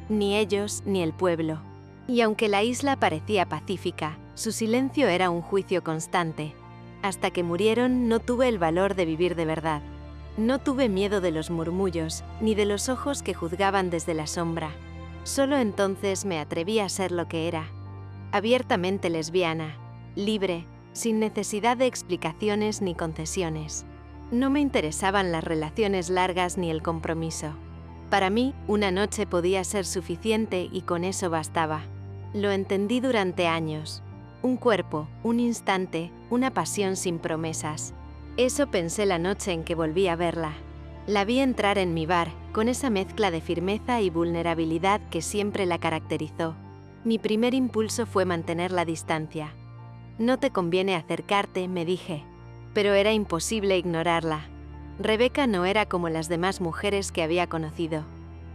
Speaker 1: Ni ellos, ni el pueblo. Y aunque la isla parecía pacífica, su silencio era un juicio constante. Hasta que murieron no tuve el valor de vivir de verdad. No tuve miedo de los murmullos, ni de los ojos que juzgaban desde la sombra. Solo entonces me atreví a ser lo que era. Abiertamente lesbiana, libre, sin necesidad de explicaciones ni concesiones. No me interesaban las relaciones largas ni el compromiso. Para mí, una noche podía ser suficiente y con eso bastaba. Lo entendí durante años. Un cuerpo, un instante, una pasión sin promesas. Eso pensé la noche en que volví a verla. La vi entrar en mi bar, con esa mezcla de firmeza y vulnerabilidad que siempre la caracterizó. Mi primer impulso fue mantener la distancia. No te conviene acercarte, me dije. Pero era imposible ignorarla. Rebeca no era como las demás mujeres que había conocido.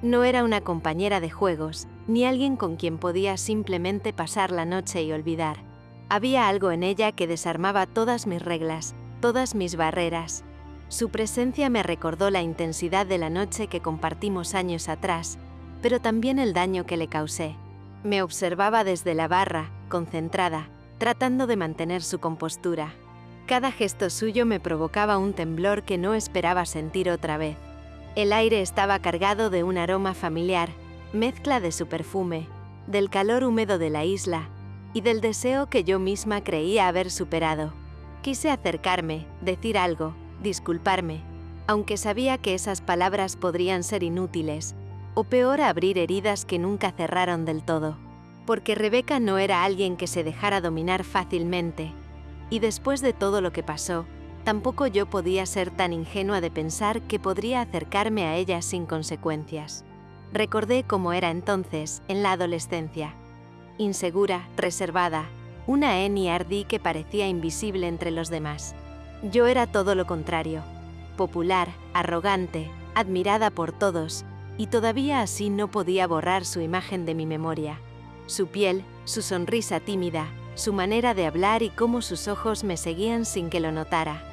Speaker 1: No era una compañera de juegos, ni alguien con quien podía simplemente pasar la noche y olvidar. Había algo en ella que desarmaba todas mis reglas, todas mis barreras. Su presencia me recordó la intensidad de la noche que compartimos años atrás, pero también el daño que le causé. Me observaba desde la barra, concentrada, tratando de mantener su compostura. Cada gesto suyo me provocaba un temblor que no esperaba sentir otra vez. El aire estaba cargado de un aroma familiar, mezcla de su perfume, del calor húmedo de la isla y del deseo que yo misma creía haber superado. Quise acercarme, decir algo, disculparme, aunque sabía que esas palabras podrían ser inútiles, o peor abrir heridas que nunca cerraron del todo. Porque Rebeca no era alguien que se dejara dominar fácilmente, y después de todo lo que pasó, tampoco yo podía ser tan ingenua de pensar que podría acercarme a ella sin consecuencias. Recordé cómo era entonces, en la adolescencia. Insegura, reservada, una Annie Hardy que parecía invisible entre los demás. Yo era todo lo contrario. Popular, arrogante, admirada por todos, y todavía así no podía borrar su imagen de mi memoria. Su piel, su sonrisa tímida, su manera de hablar y cómo sus ojos me seguían sin que lo notara.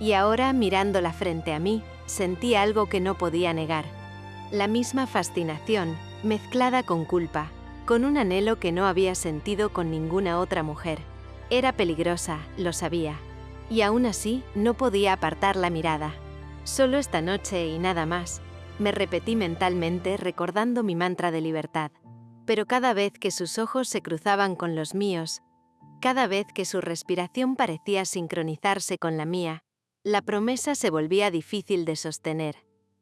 Speaker 1: Y ahora, mirándola frente a mí, sentí algo que no podía negar. La misma fascinación, mezclada con culpa, con un anhelo que no había sentido con ninguna otra mujer. Era peligrosa, lo sabía. Y aún así, no podía apartar la mirada. Solo esta noche y nada más, me repetí mentalmente recordando mi mantra de libertad. Pero cada vez que sus ojos se cruzaban con los míos, cada vez que su respiración parecía sincronizarse con la mía, la promesa se volvía difícil de sostener.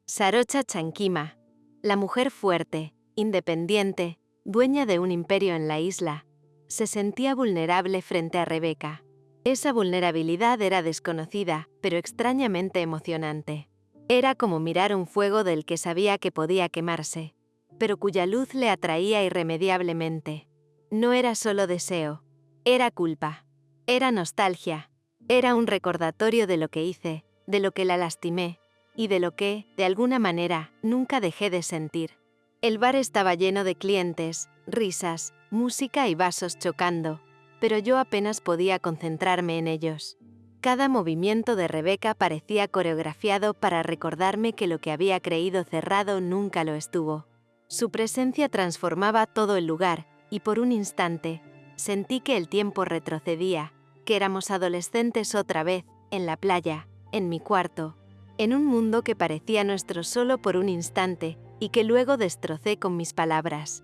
Speaker 1: Sarocha Chankima, la mujer fuerte, independiente, dueña de un imperio en la isla, se sentía vulnerable frente a Rebeca. Esa vulnerabilidad era desconocida, pero extrañamente emocionante. Era como mirar un fuego del que sabía que podía quemarse, pero cuya luz le atraía irremediablemente. No era solo deseo, era culpa, era nostalgia, era un recordatorio de lo que hice, de lo que la lastimé, y de lo que, de alguna manera, nunca dejé de sentir. El bar estaba lleno de clientes, risas, música y vasos chocando, pero yo apenas podía concentrarme en ellos. Cada movimiento de Rebeca parecía coreografiado para recordarme que lo que había creído cerrado nunca lo estuvo. Su presencia transformaba todo el lugar, y por un instante, sentí que el tiempo retrocedía, que éramos adolescentes otra vez, en la playa, en mi cuarto, en un mundo que parecía nuestro solo por un instante, y que luego destrocé con mis palabras.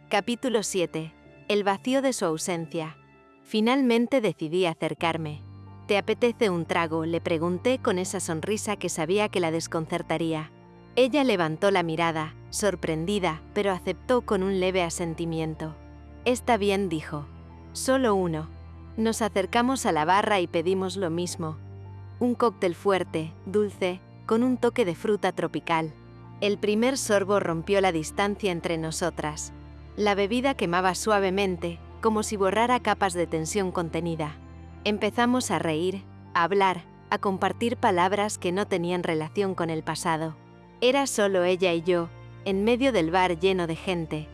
Speaker 1: Capítulo 7. El vacío de su ausencia. Finalmente decidí acercarme. ¿Te apetece un trago?, le pregunté con esa sonrisa que sabía que la desconcertaría. Ella levantó la mirada, sorprendida, pero aceptó con un leve asentimiento. Está bien, dijo. Solo uno. Nos acercamos a la barra y pedimos lo mismo. Un cóctel fuerte, dulce, con un toque de fruta tropical. El primer sorbo rompió la distancia entre nosotras. La bebida quemaba suavemente, como si borrara capas de tensión contenida. Empezamos a reír, a hablar, a compartir palabras que no tenían relación con el pasado. Era solo ella y yo, en medio del bar lleno de gente.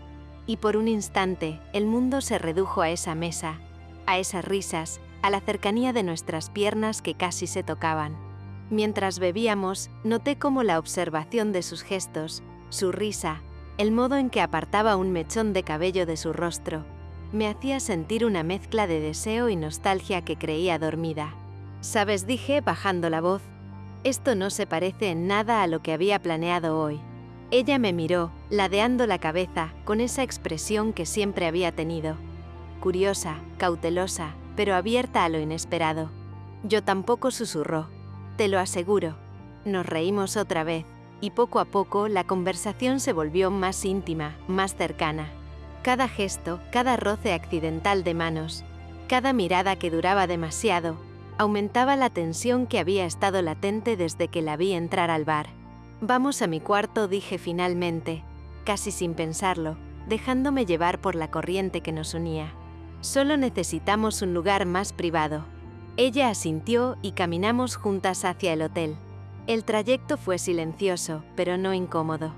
Speaker 1: Y por un instante, el mundo se redujo a esa mesa, a esas risas, a la cercanía de nuestras piernas que casi se tocaban. Mientras bebíamos, noté cómo la observación de sus gestos, su risa, el modo en que apartaba un mechón de cabello de su rostro, me hacía sentir una mezcla de deseo y nostalgia que creía dormida. «¿Sabes?», dije bajando la voz, «esto no se parece en nada a lo que había planeado hoy». Ella me miró, ladeando la cabeza, con esa expresión que siempre había tenido. Curiosa, cautelosa, pero abierta a lo inesperado. Yo tampoco, susurró. Te lo aseguro. Nos reímos otra vez, y poco a poco la conversación se volvió más íntima, más cercana. Cada gesto, cada roce accidental de manos, cada mirada que duraba demasiado, aumentaba la tensión que había estado latente desde que la vi entrar al bar. Vamos a mi cuarto, dije finalmente, casi sin pensarlo, dejándome llevar por la corriente que nos unía. Solo necesitamos un lugar más privado. Ella asintió y caminamos juntas hacia el hotel. El trayecto fue silencioso, pero no incómodo.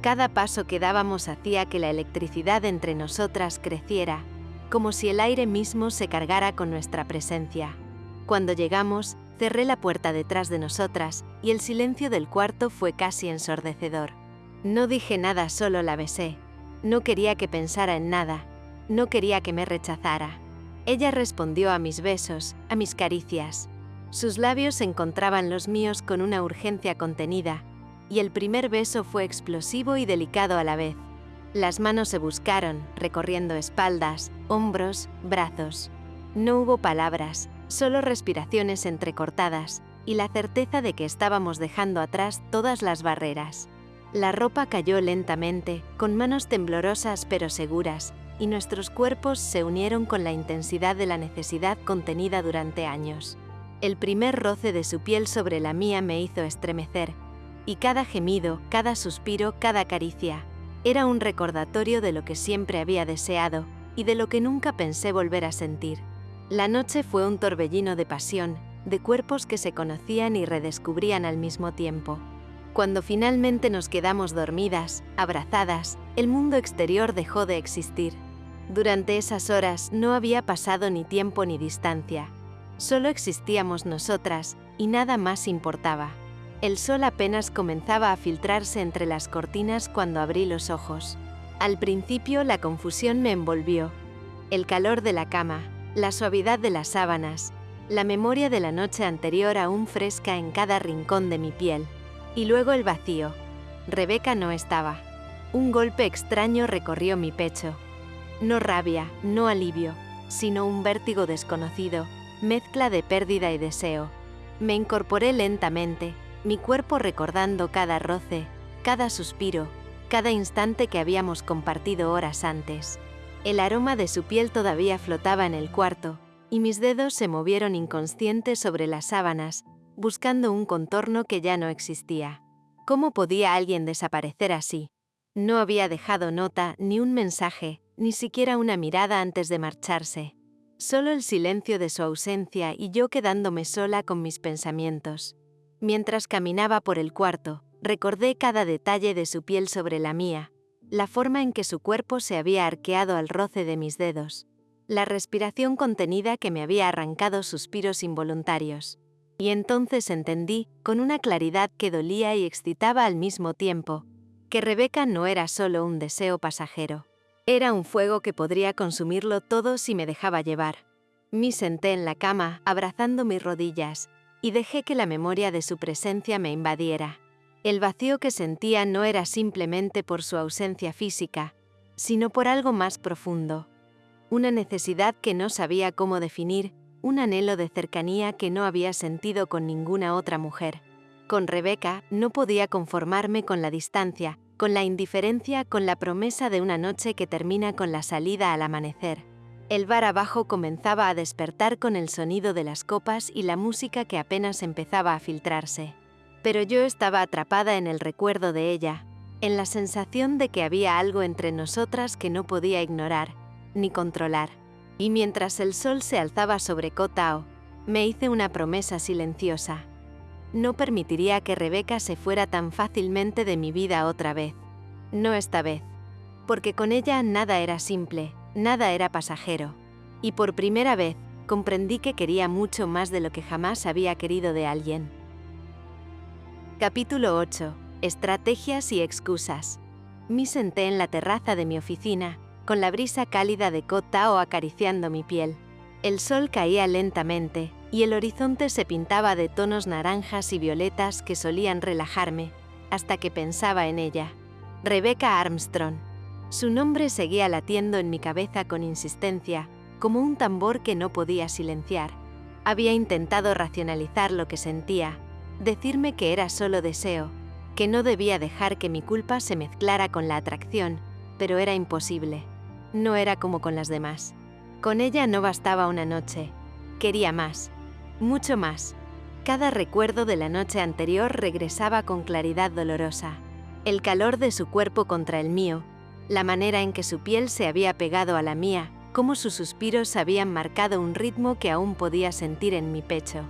Speaker 1: Cada paso que dábamos hacía que la electricidad entre nosotras creciera, como si el aire mismo se cargara con nuestra presencia. Cuando llegamos, cerré la puerta detrás de nosotras, y el silencio del cuarto fue casi ensordecedor. No dije nada, solo la besé. No quería que pensara en nada. No quería que me rechazara. Ella respondió a mis besos, a mis caricias. Sus labios encontraban los míos con una urgencia contenida, y el primer beso fue explosivo y delicado a la vez. Las manos se buscaron, recorriendo espaldas, hombros, brazos. No hubo palabras, solo respiraciones entrecortadas, y la certeza de que estábamos dejando atrás todas las barreras. La ropa cayó lentamente, con manos temblorosas pero seguras, y nuestros cuerpos se unieron con la intensidad de la necesidad contenida durante años. El primer roce de su piel sobre la mía me hizo estremecer, y cada gemido, cada suspiro, cada caricia, era un recordatorio de lo que siempre había deseado, y de lo que nunca pensé volver a sentir. La noche fue un torbellino de pasión, de cuerpos que se conocían y redescubrían al mismo tiempo. Cuando finalmente nos quedamos dormidas, abrazadas, el mundo exterior dejó de existir. Durante esas horas no había pasado ni tiempo ni distancia. Solo existíamos nosotras, y nada más importaba. El sol apenas comenzaba a filtrarse entre las cortinas cuando abrí los ojos. Al principio la confusión me envolvió. El calor de la cama, la suavidad de las sábanas, la memoria de la noche anterior aún fresca en cada rincón de mi piel. Y luego el vacío. Rebeca no estaba. Un golpe extraño recorrió mi pecho. No rabia, no alivio, sino un vértigo desconocido, mezcla de pérdida y deseo. Me incorporé lentamente, mi cuerpo recordando cada roce, cada suspiro, cada instante que habíamos compartido horas antes. El aroma de su piel todavía flotaba en el cuarto, y mis dedos se movieron inconscientes sobre las sábanas, buscando un contorno que ya no existía. ¿Cómo podía alguien desaparecer así? No había dejado nota, ni un mensaje, ni siquiera una mirada antes de marcharse. Solo el silencio de su ausencia y yo quedándome sola con mis pensamientos. Mientras caminaba por el cuarto, recordé cada detalle de su piel sobre la mía, la forma en que su cuerpo se había arqueado al roce de mis dedos, la respiración contenida que me había arrancado suspiros involuntarios. Y entonces entendí, con una claridad que dolía y excitaba al mismo tiempo, que Rebeca no era solo un deseo pasajero. Era un fuego que podría consumirlo todo si me dejaba llevar. Me senté en la cama, abrazando mis rodillas, y dejé que la memoria de su presencia me invadiera. El vacío que sentía no era simplemente por su ausencia física, sino por algo más profundo. Una necesidad que no sabía cómo definir, un anhelo de cercanía que no había sentido con ninguna otra mujer. Con Rebeca no podía conformarme con la distancia, con la indiferencia, con la promesa de una noche que termina con la salida al amanecer. El bar abajo comenzaba a despertar con el sonido de las copas y la música que apenas empezaba a filtrarse. Pero yo estaba atrapada en el recuerdo de ella, en la sensación de que había algo entre nosotras que no podía ignorar, ni controlar. Y mientras el sol se alzaba sobre Koh Tao, me hice una promesa silenciosa. No permitiría que Rebeca se fuera tan fácilmente de mi vida otra vez. No esta vez. Porque con ella nada era simple, nada era pasajero. Y por primera vez, comprendí que quería mucho más de lo que jamás había querido de alguien. Capítulo 8. Estrategias y excusas. Me senté en la terraza de mi oficina, con la brisa cálida de Koh Tao acariciando mi piel. El sol caía lentamente, y el horizonte se pintaba de tonos naranjas y violetas que solían relajarme, hasta que pensaba en ella. Rebecca Armstrong. Su nombre seguía latiendo en mi cabeza con insistencia, como un tambor que no podía silenciar. Había intentado racionalizar lo que sentía, decirme que era solo deseo, que no debía dejar que mi culpa se mezclara con la atracción, pero era imposible. No era como con las demás. Con ella no bastaba una noche. Quería más. Mucho más. Cada recuerdo de la noche anterior regresaba con claridad dolorosa. El calor de su cuerpo contra el mío, la manera en que su piel se había pegado a la mía, cómo sus suspiros habían marcado un ritmo que aún podía sentir en mi pecho.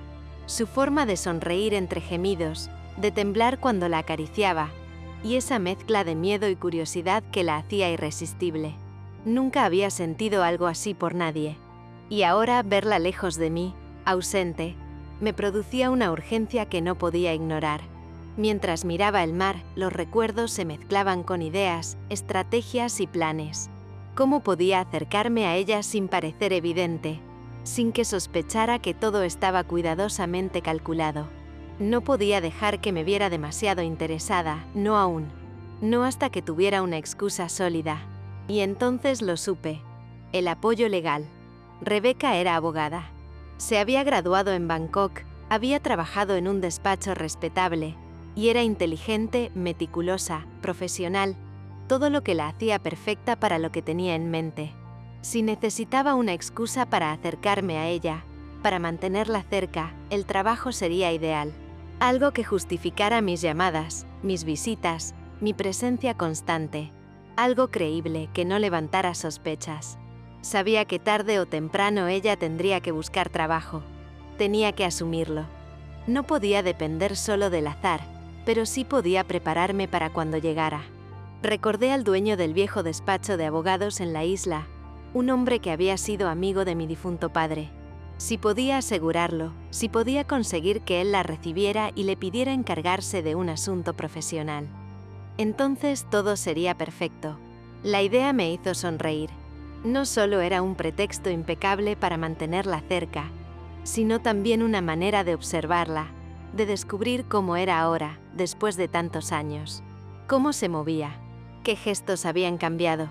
Speaker 1: Su forma de sonreír entre gemidos, de temblar cuando la acariciaba, y esa mezcla de miedo y curiosidad que la hacía irresistible. Nunca había sentido algo así por nadie. Y ahora verla lejos de mí, ausente, me producía una urgencia que no podía ignorar. Mientras miraba el mar, los recuerdos se mezclaban con ideas, estrategias y planes. ¿Cómo podía acercarme a ella sin parecer evidente, sin que sospechara que todo estaba cuidadosamente calculado? No podía dejar que me viera demasiado interesada, no aún. No hasta que tuviera una excusa sólida. Y entonces lo supe. El apoyo legal. Rebecca era abogada. Se había graduado en Bangkok, había trabajado en un despacho respetable, y era inteligente, meticulosa, profesional, todo lo que la hacía perfecta para lo que tenía en mente. Si necesitaba una excusa para acercarme a ella, para mantenerla cerca, el trabajo sería ideal. Algo que justificara mis llamadas, mis visitas, mi presencia constante. Algo creíble que no levantara sospechas. Sabía que tarde o temprano ella tendría que buscar trabajo. Tenía que asumirlo. No podía depender solo del azar, pero sí podía prepararme para cuando llegara. Recordé al dueño del viejo despacho de abogados en la isla, un hombre que había sido amigo de mi difunto padre. Si podía asegurarlo, si podía conseguir que él la recibiera y le pidiera encargarse de un asunto profesional. Entonces todo sería perfecto. La idea me hizo sonreír. No solo era un pretexto impecable para mantenerla cerca, sino también una manera de observarla, de descubrir cómo era ahora, después de tantos años. Cómo se movía, qué gestos habían cambiado.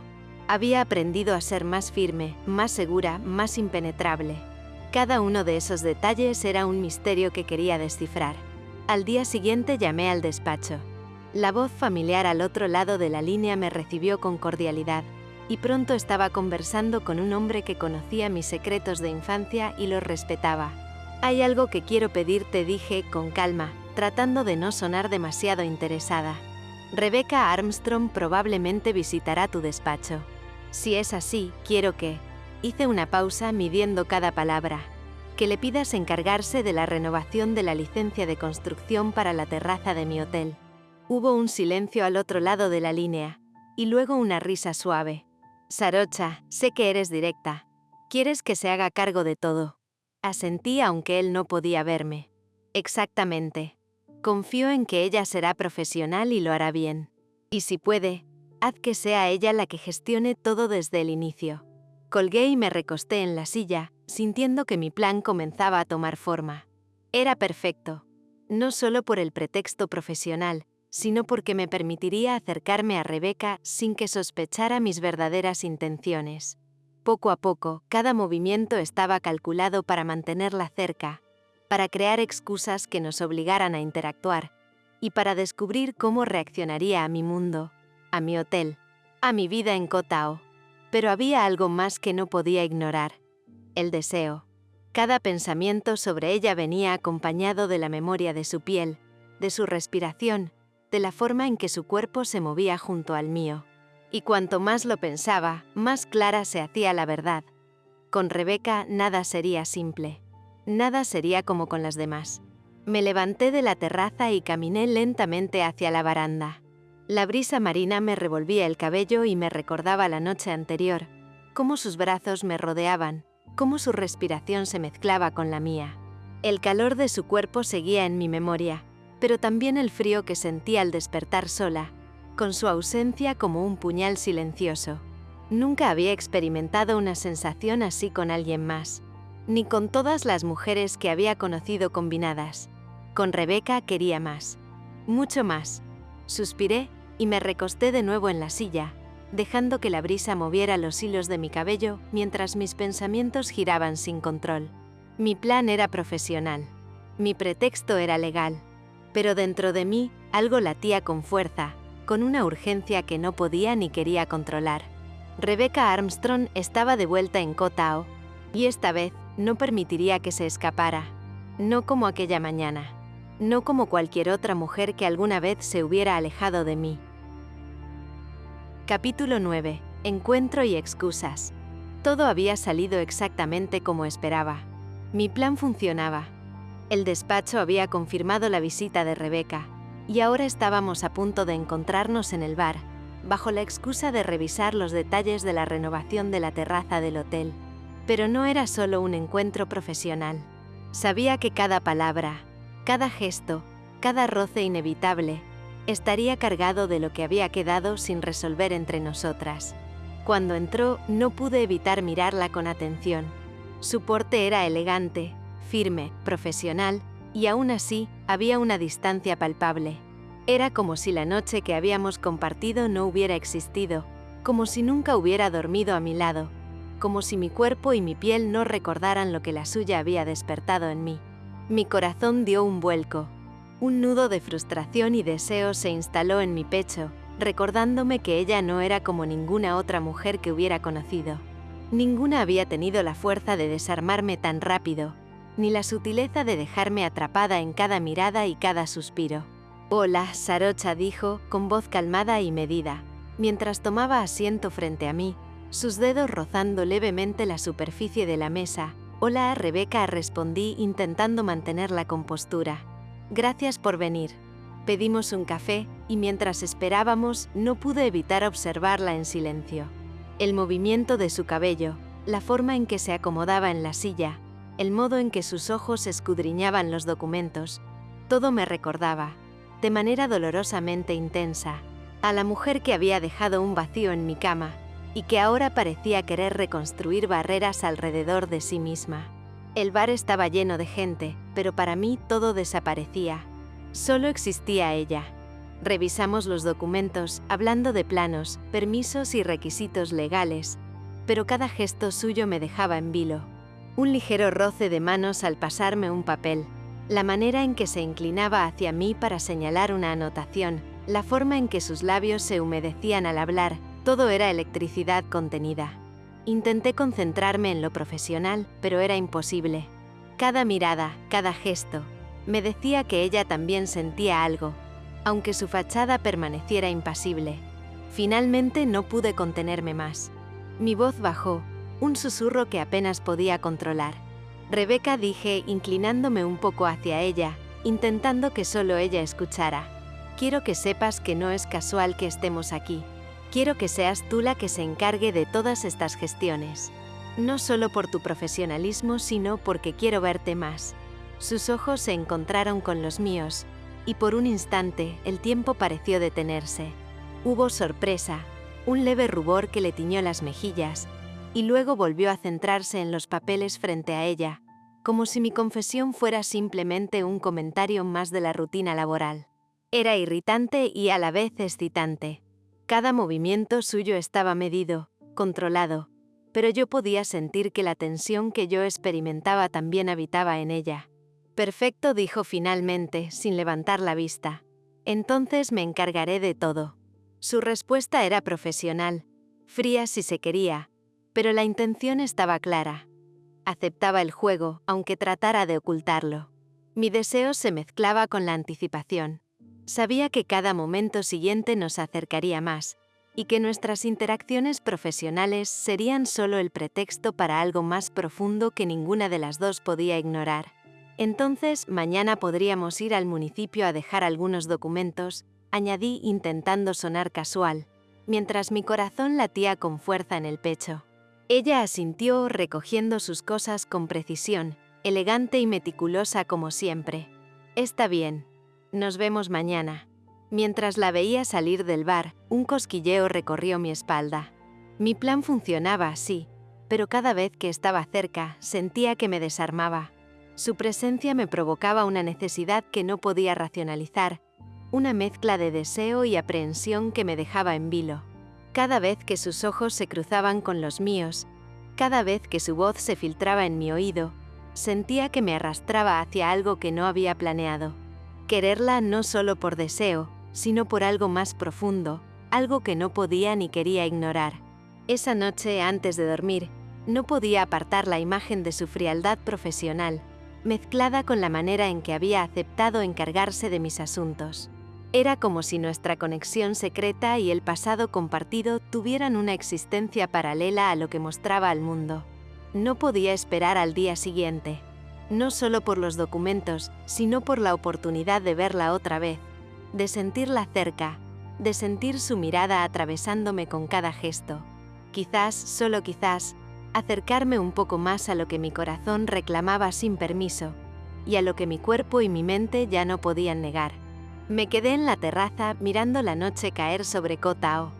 Speaker 1: Había aprendido a ser más firme, más segura, más impenetrable. Cada uno de esos detalles era un misterio que quería descifrar. Al día siguiente llamé al despacho. La voz familiar al otro lado de la línea me recibió con cordialidad, y pronto estaba conversando con un hombre que conocía mis secretos de infancia y los respetaba. «Hay algo que quiero pedirte», dije con calma, tratando de no sonar demasiado interesada. «Rebecca Armstrong probablemente visitará tu despacho. Si es así, quiero que…». Hice una pausa midiendo cada palabra. «Que le pidas encargarse de la renovación de la licencia de construcción para la terraza de mi hotel». Hubo un silencio al otro lado de la línea, y luego una risa suave. «Sarocha, sé que eres directa. Quieres que se haga cargo de todo». Asentí aunque él no podía verme. «Exactamente. Confío en que ella será profesional y lo hará bien. Y si puede, haz que sea ella la que gestione todo desde el inicio». Colgué y me recosté en la silla, sintiendo que mi plan comenzaba a tomar forma. Era perfecto. No solo por el pretexto profesional, sino porque me permitiría acercarme a Rebecca sin que sospechara mis verdaderas intenciones. Poco a poco, cada movimiento estaba calculado para mantenerla cerca, para crear excusas que nos obligaran a interactuar, y para descubrir cómo reaccionaría a mi mundo, a mi hotel, a mi vida en Koh Tao. Pero había algo más que no podía ignorar: el deseo. Cada pensamiento sobre ella venía acompañado de la memoria de su piel, de su respiración, de la forma en que su cuerpo se movía junto al mío. Y cuanto más lo pensaba, más clara se hacía la verdad. Con Rebecca nada sería simple. Nada sería como con las demás. Me levanté de la terraza y caminé lentamente hacia la baranda. La brisa marina me revolvía el cabello y me recordaba la noche anterior, cómo sus brazos me rodeaban, cómo su respiración se mezclaba con la mía. El calor de su cuerpo seguía en mi memoria, pero también el frío que sentí al despertar sola, con su ausencia como un puñal silencioso. Nunca había experimentado una sensación así con alguien más, ni con todas las mujeres que había conocido combinadas. Con Rebecca quería más. Mucho más. Suspiré, y me recosté de nuevo en la silla, dejando que la brisa moviera los hilos de mi cabello mientras mis pensamientos giraban sin control. Mi plan era profesional. Mi pretexto era legal. Pero dentro de mí, algo latía con fuerza, con una urgencia que no podía ni quería controlar. Rebecca Armstrong estaba de vuelta en Koh Tao, y esta vez no permitiría que se escapara. No como aquella mañana. No como cualquier otra mujer que alguna vez se hubiera alejado de mí. Capítulo 9. Encuentro y excusas. Todo había salido exactamente como esperaba. Mi plan funcionaba. El despacho había confirmado la visita de Rebecca, y ahora estábamos a punto de encontrarnos en el bar, bajo la excusa de revisar los detalles de la renovación de la terraza del hotel. Pero no era solo un encuentro profesional. Sabía que cada palabra, cada gesto, cada roce inevitable, estaría cargado de lo que había quedado sin resolver entre nosotras. Cuando entró, no pude evitar mirarla con atención. Su porte era elegante, firme, profesional, y aún así, había una distancia palpable. Era como si la noche que habíamos compartido no hubiera existido, como si nunca hubiera dormido a mi lado, como si mi cuerpo y mi piel no recordaran lo que la suya había despertado en mí. Mi corazón dio un vuelco. Un nudo de frustración y deseo se instaló en mi pecho, recordándome que ella no era como ninguna otra mujer que hubiera conocido. Ninguna había tenido la fuerza de desarmarme tan rápido, ni la sutileza de dejarme atrapada en cada mirada y cada suspiro. «Hola», Sarocha dijo, con voz calmada y medida, mientras tomaba asiento frente a mí, sus dedos rozando levemente la superficie de la mesa. «Hola, Rebecca», respondí intentando mantener la compostura. «Gracias por venir». Pedimos un café, y mientras esperábamos, no pude evitar observarla en silencio. El movimiento de su cabello, la forma en que se acomodaba en la silla, el modo en que sus ojos escudriñaban los documentos, todo me recordaba, de manera dolorosamente intensa, a la mujer que había dejado un vacío en mi cama, y que ahora parecía querer reconstruir barreras alrededor de sí misma. El bar estaba lleno de gente, pero para mí todo desaparecía. Solo existía ella. Revisamos los documentos, hablando de planos, permisos y requisitos legales, pero cada gesto suyo me dejaba en vilo. Un ligero roce de manos al pasarme un papel, la manera en que se inclinaba hacia mí para señalar una anotación, la forma en que sus labios se humedecían al hablar, todo era electricidad contenida. Intenté concentrarme en lo profesional, pero era imposible. Cada mirada, cada gesto, me decía que ella también sentía algo, aunque su fachada permaneciera impasible. Finalmente no pude contenerme más. Mi voz bajó, un susurro que apenas podía controlar. «Rebecca», dije, inclinándome un poco hacia ella, intentando que solo ella escuchara. «Quiero que sepas que no es casual que estemos aquí. Quiero que seas tú la que se encargue de todas estas gestiones. No solo por tu profesionalismo, sino porque quiero verte más». Sus ojos se encontraron con los míos, y por un instante el tiempo pareció detenerse. Hubo sorpresa, un leve rubor que le tiñó las mejillas, y luego volvió a centrarse en los papeles frente a ella, como si mi confesión fuera simplemente un comentario más de la rutina laboral. Era irritante y a la vez excitante. Cada movimiento suyo estaba medido, controlado, pero yo podía sentir que la tensión que yo experimentaba también habitaba en ella. «Perfecto», dijo finalmente, sin levantar la vista. «Entonces me encargaré de todo». Su respuesta era profesional, fría si se quería, pero la intención estaba clara. Aceptaba el juego, aunque tratara de ocultarlo. Mi deseo se mezclaba con la anticipación. Sabía que cada momento siguiente nos acercaría más, y que nuestras interacciones profesionales serían solo el pretexto para algo más profundo que ninguna de las dos podía ignorar. «Entonces, mañana podríamos ir al municipio a dejar algunos documentos», añadí intentando sonar casual, mientras mi corazón latía con fuerza en el pecho. Ella asintió, recogiendo sus cosas con precisión, elegante y meticulosa como siempre. «Está bien. Nos vemos mañana». Mientras la veía salir del bar, un cosquilleo recorrió mi espalda. Mi plan funcionaba así, pero cada vez que estaba cerca, sentía que me desarmaba. Su presencia me provocaba una necesidad que no podía racionalizar, una mezcla de deseo y aprehensión que me dejaba en vilo. Cada vez que sus ojos se cruzaban con los míos, cada vez que su voz se filtraba en mi oído, sentía que me arrastraba hacia algo que no había planeado. Quererla no solo por deseo, sino por algo más profundo, algo que no podía ni quería ignorar. Esa noche, antes de dormir, no podía apartar la imagen de su frialdad profesional, mezclada con la manera en que había aceptado encargarse de mis asuntos. Era como si nuestra conexión secreta y el pasado compartido tuvieran una existencia paralela a lo que mostraba al mundo. No podía esperar al día siguiente, no solo por los documentos, sino por la oportunidad de verla otra vez, de sentirla cerca, de sentir su mirada atravesándome con cada gesto. Quizás, solo quizás, acercarme un poco más a lo que mi corazón reclamaba sin permiso, y a lo que mi cuerpo y mi mente ya no podían negar. Me quedé en la terraza mirando la noche caer sobre Koh Tao.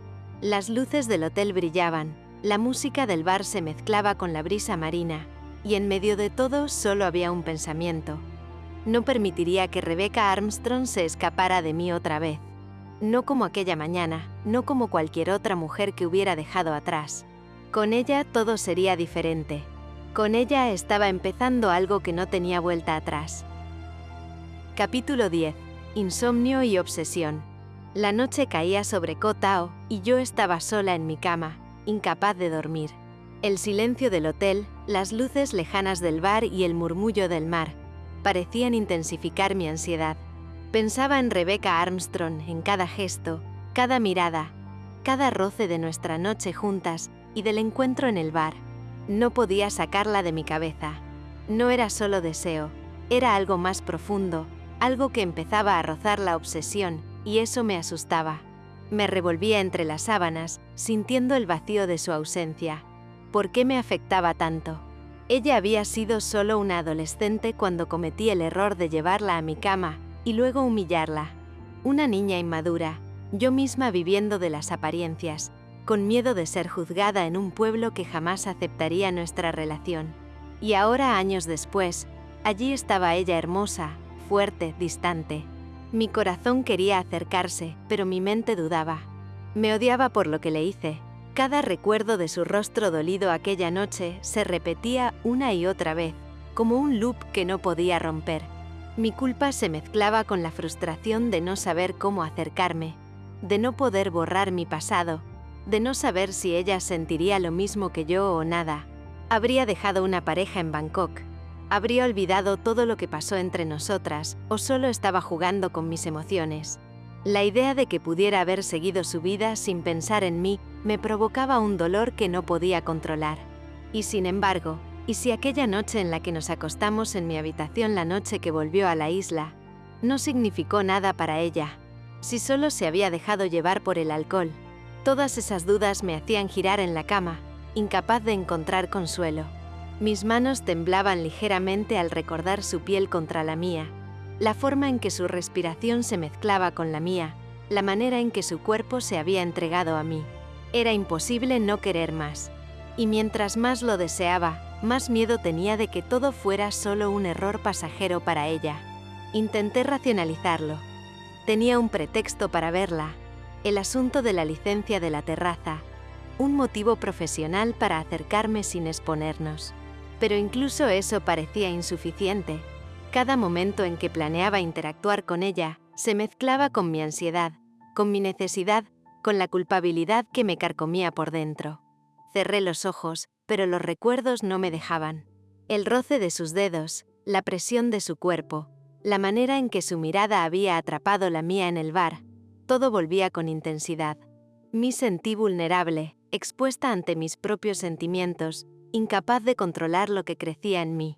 Speaker 1: Las luces del hotel brillaban, la música del bar se mezclaba con la brisa marina, y en medio de todo solo había un pensamiento. No permitiría que Rebecca Armstrong se escapara de mí otra vez. No como aquella mañana, no como cualquier otra mujer que hubiera dejado atrás. Con ella todo sería diferente. Con ella estaba empezando algo que no tenía vuelta atrás. Capítulo 10. Insomnio y obsesión. La noche caía sobre Koh Tao y yo estaba sola en mi cama, incapaz de dormir. El silencio del hotel, las luces lejanas del bar y el murmullo del mar parecían intensificar mi ansiedad. Pensaba en Rebecca Armstrong, en cada gesto, cada mirada, cada roce de nuestra noche juntas y del encuentro en el bar. No podía sacarla de mi cabeza. No era solo deseo, era algo más profundo, algo que empezaba a rozar la obsesión, y eso me asustaba. Me revolvía entre las sábanas, sintiendo el vacío de su ausencia. ¿Por qué me afectaba tanto? Ella había sido solo una adolescente cuando cometí el error de llevarla a mi cama y luego humillarla. Una niña inmadura, yo misma viviendo de las apariencias, con miedo de ser juzgada en un pueblo que jamás aceptaría nuestra relación. Y ahora, años después, allí estaba ella hermosa, fuerte, distante. Mi corazón quería acercarse, pero mi mente dudaba. Me odiaba por lo que le hice. Cada recuerdo de su rostro dolido aquella noche se repetía una y otra vez, como un loop que no podía romper. Mi culpa se mezclaba con la frustración de no saber cómo acercarme, de no poder borrar mi pasado, de no saber si ella sentiría lo mismo que yo o nada. Habría dejado una pareja en Bangkok. Habría olvidado todo lo que pasó entre nosotras, o solo estaba jugando con mis emociones. La idea de que pudiera haber seguido su vida sin pensar en mí me provocaba un dolor que no podía controlar. Y sin embargo, ¿y si aquella noche en la que nos acostamos en mi habitación la noche que volvió a la isla, no significó nada para ella? Si solo se había dejado llevar por el alcohol. Todas esas dudas me hacían girar en la cama, incapaz de encontrar consuelo. Mis manos temblaban ligeramente al recordar su piel contra la mía, la forma en que su respiración se mezclaba con la mía, la manera en que su cuerpo se había entregado a mí. Era imposible no querer más. Y mientras más lo deseaba, más miedo tenía de que todo fuera solo un error pasajero para ella. Intenté racionalizarlo. Tenía un pretexto para verla, el asunto de la licencia de la terraza, un motivo profesional para acercarme sin exponernos. Pero incluso eso parecía insuficiente. Cada momento en que planeaba interactuar con ella se mezclaba con mi ansiedad, con mi necesidad, con la culpabilidad que me carcomía por dentro. Cerré los ojos, pero los recuerdos no me dejaban. El roce de sus dedos, la presión de su cuerpo, la manera en que su mirada había atrapado la mía en el bar, todo volvía con intensidad. Me sentí vulnerable, expuesta ante mis propios sentimientos, incapaz de controlar lo que crecía en mí.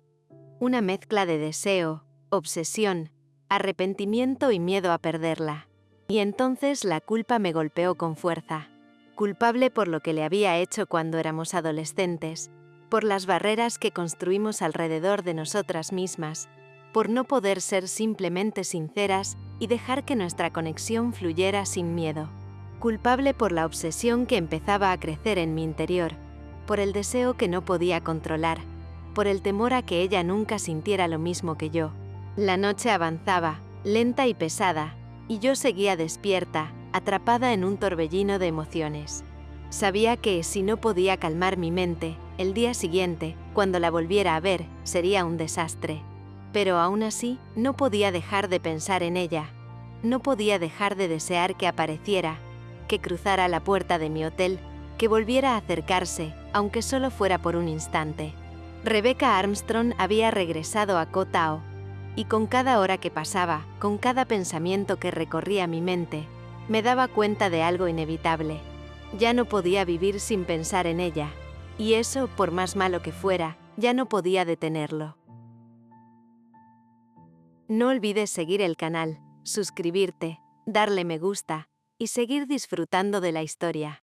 Speaker 1: Una mezcla de deseo, obsesión, arrepentimiento y miedo a perderla. Y entonces la culpa me golpeó con fuerza. Culpable por lo que le había hecho cuando éramos adolescentes, por las barreras que construimos alrededor de nosotras mismas, por no poder ser simplemente sinceras y dejar que nuestra conexión fluyera sin miedo. Culpable por la obsesión que empezaba a crecer en mi interior, por el deseo que no podía controlar, por el temor a que ella nunca sintiera lo mismo que yo. La noche avanzaba, lenta y pesada, Y yo seguía despierta, atrapada en un torbellino de emociones. Sabía que, si no podía calmar mi mente, el día siguiente, cuando la volviera a ver, sería un desastre. Pero aún así, no podía dejar de pensar en ella. No podía dejar de desear que apareciera, que cruzara la puerta de mi hotel, que volviera a acercarse, aunque solo fuera por un instante. Rebecca Armstrong había regresado a Koh Tao, y con cada hora que pasaba, con cada pensamiento que recorría mi mente, me daba cuenta de algo inevitable. Ya no podía vivir sin pensar en ella, y eso, por más malo que fuera, ya no podía detenerlo. No olvides seguir el canal, suscribirte, darle me gusta, y seguir disfrutando de la historia.